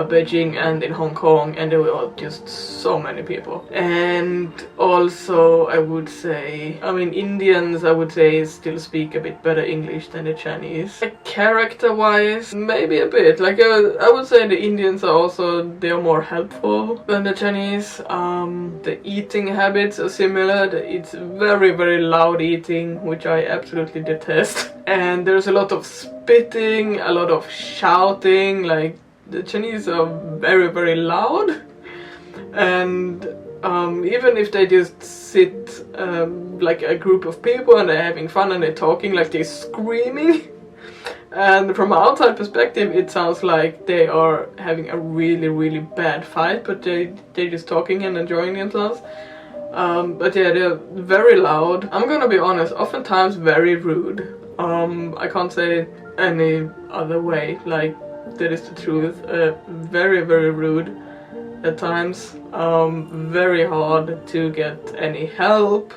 Beijing, and in Hong Kong, and there were just so many people. And also, I would say, I mean, Indians, I would say, still speak a bit better English than the Chinese. Like, character-wise, maybe a bit. Like, I would say the Indians are also, they're more helpful than the Chinese. The eating habits are similar. It's very loud eating, which I absolutely detest. And there's a lot of spitting, a lot of shouting. Like, the Chinese are very loud, and even if they just sit like a group of people and they're having fun and they're talking, like, they're screaming, and from an outside perspective it sounds like they are having a really bad fight, but they're just talking and enjoying themselves. But yeah, they're very loud. I'm gonna be honest, oftentimes very rude. I can't say any other way. Like, that is the truth. Very rude at times. Very hard to get any help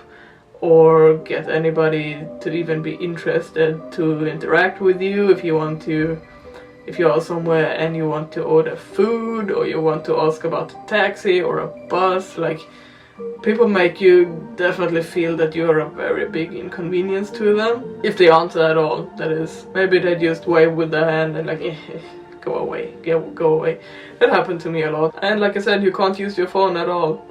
or get anybody to even be interested to interact with you. If you are somewhere and you want to order food, or you want to ask about a taxi or a bus, like, people make you definitely feel that you're a very big inconvenience to them. If they answer at all, that is. Maybe they just wave with their hand and like, go away, go away. That happened to me a lot. And like I said, you can't use your phone at all.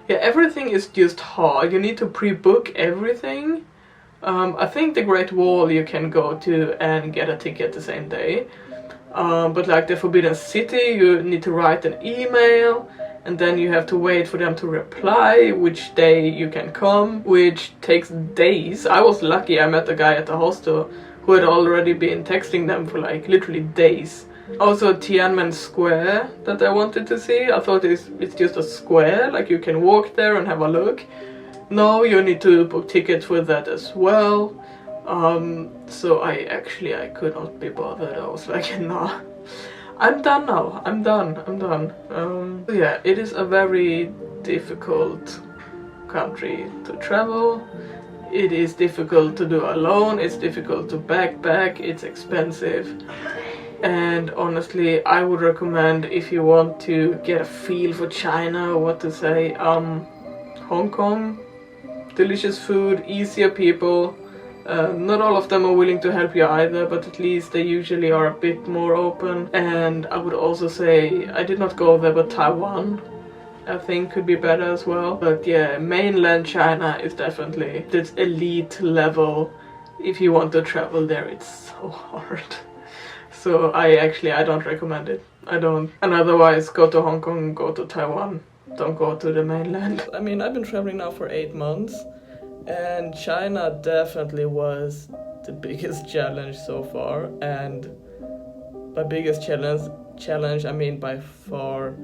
Yeah, everything is just hard. You need to pre-book everything. I think the Great Wall you can go to and get a ticket the same day. But like the Forbidden City, you need to write an email. And then you have to wait for them to reply which day you can come, which takes days. I was lucky, I met a guy at the hostel who had already been texting them for like literally days. Also, Tiananmen Square that I wanted to see. I thought it's just a square, like you can walk there and have a look. No, you need to book tickets with that as well. So I could not be bothered. I was like, nah. I'm done now. I'm done. Yeah, it is a very difficult country to travel. It is difficult to do alone. It's difficult to backpack. It's expensive. And honestly, I would recommend, if you want to get a feel for China, what to say, Hong Kong. Delicious food, easier people. Not all of them are willing to help you either, but at least they usually are a bit more open. And I would also say, I did not go there, but Taiwan I think could be better as well. But yeah, mainland China is definitely this elite level. If you want to travel there, it's so hard. So I don't recommend it. I don't. And otherwise, go to Hong Kong, go to Taiwan. Don't go to the mainland. I mean, I've been traveling now for 8 months. And China definitely was the biggest challenge so far, and by biggest challenge I mean by far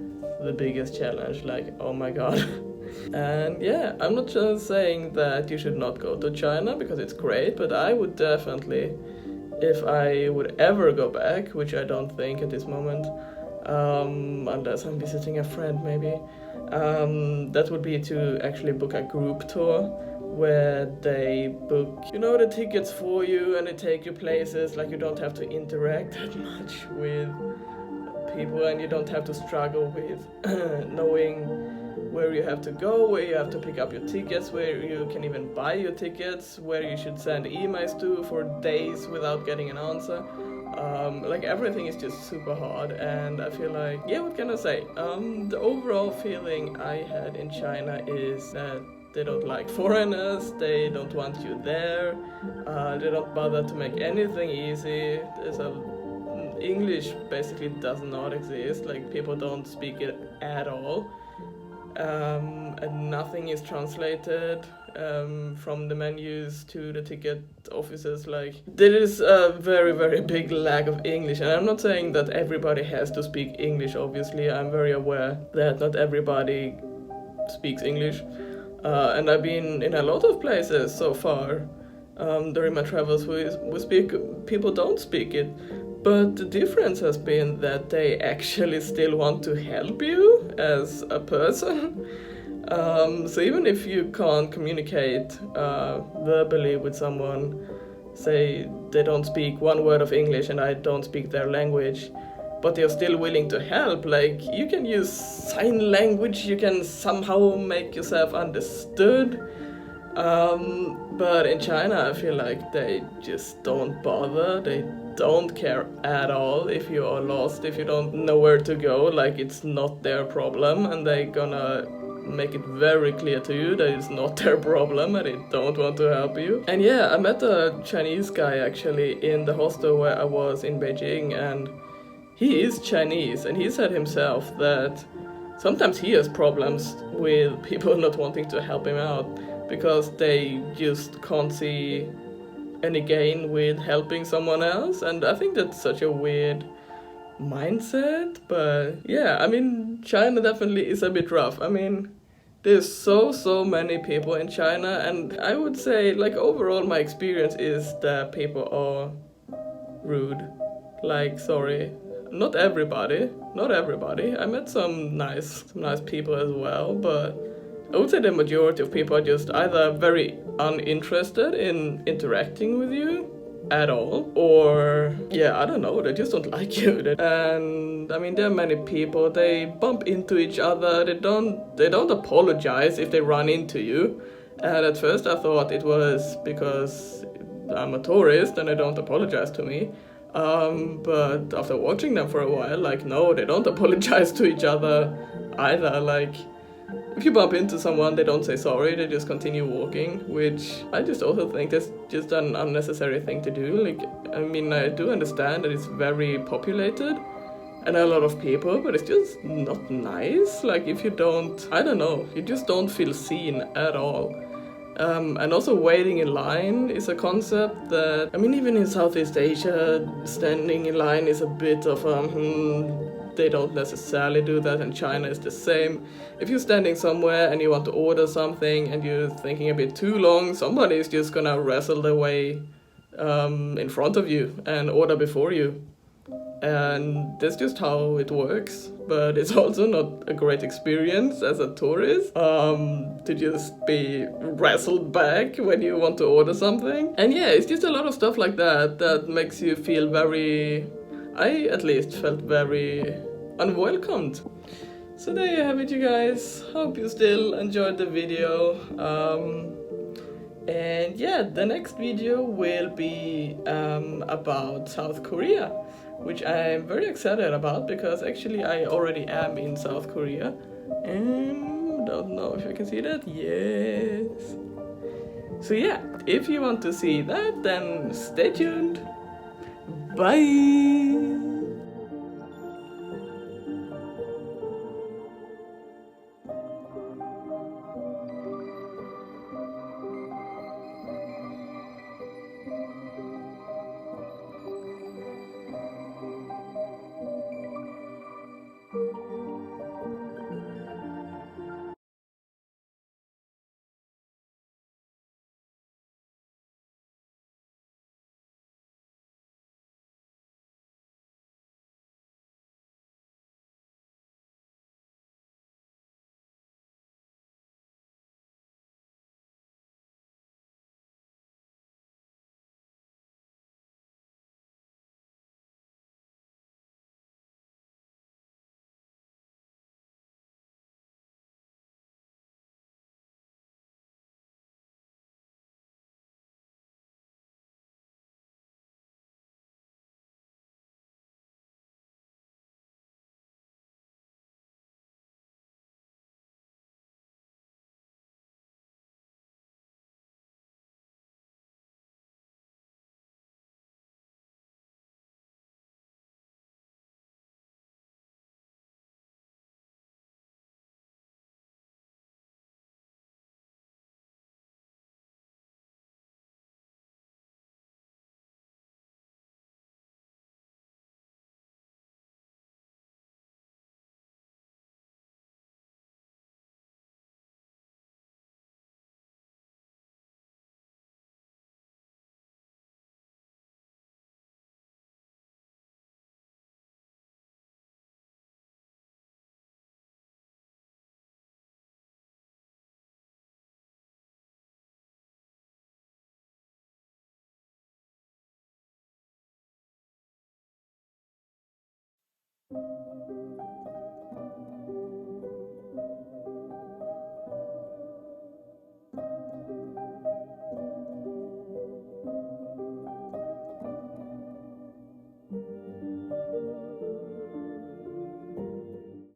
the biggest challenge, like, oh my god. And yeah, I'm not just saying that you should not go to China because it's great, but I would definitely, if I would ever go back, which I don't think at this moment, unless I'm visiting a friend maybe, that would be to actually book a group tour where they book, the tickets for you, and they take you places. Like, you don't have to interact that much with people, and you don't have to struggle with knowing where you have to go, where you have to pick up your tickets, where you can even buy your tickets, where you should send emails to for days without getting an answer. Like, everything is just super hard, and I feel like, yeah, what can I say? The overall feeling I had in China is that they don't like foreigners, they don't want you there, they don't bother to make anything easy. English basically does not exist, like, people don't speak it at all. And nothing is translated from the menus to the ticket offices. Like, there is a very, very big lack of English, and I'm not saying that everybody has to speak English, obviously. I'm very aware that not everybody speaks English. And I've been in a lot of places so far during my travels where people don't speak it. But the difference has been that they actually still want to help you as a person. So even if you can't communicate verbally with someone, say they don't speak one word of English and I don't speak their language, but they're still willing to help, like, you can use sign language, you can somehow make yourself understood. But in China, I feel like they just don't bother. They don't care at all if you are lost, if you don't know where to go. Like, it's not their problem, and they're gonna make it very clear to you that it's not their problem and they don't want to help you. And yeah, I met a Chinese guy actually in the hostel where I was in Beijing, and he is Chinese, and he said himself that sometimes he has problems with people not wanting to help him out because they just can't see any gain with helping someone else. And I think that's such a weird mindset. But yeah, I mean, China definitely is a bit rough. I mean, there's so many people in China, and I would say, like, overall my experience is that people are rude. Like, sorry, not everybody. I met some nice people as well, but I would say the majority of people are just either very uninterested in interacting with you at all, or yeah, I don't know, they just don't like you. And I mean, there are many people, they bump into each other, they don't apologize if they run into you. And at first I thought it was because I'm a tourist and they don't apologize to me. But after watching them for a while, like, no, they don't apologize to each other either. Like, if you bump into someone, they don't say sorry, they just continue walking, which I just also think that's just an unnecessary thing to do. Like, I mean, I do understand that it's very populated and a lot of people, but it's just not nice. Like, if you don't, I don't know, you just don't feel seen at all. And also waiting in line is a concept that, I mean, even in Southeast Asia, standing in line is a bit of they don't necessarily do that, and China is the same. If you're standing somewhere and you want to order something and you're thinking a bit too long, somebody is just gonna wrestle their way in front of you and order before you. and that's just how it works. But it's also not a great experience as a tourist, to just be wrestled back when you want to order something. And yeah, it's just a lot of stuff like that that makes you feel very, I at least felt very unwelcomed. So there you have it, you guys. Hope you still enjoyed the video. And yeah, the next video will be about South Korea, which I'm very excited about because actually I already am in South Korea. And don't know if you can see that. Yes. So yeah, if you want to see that, then stay tuned. Bye.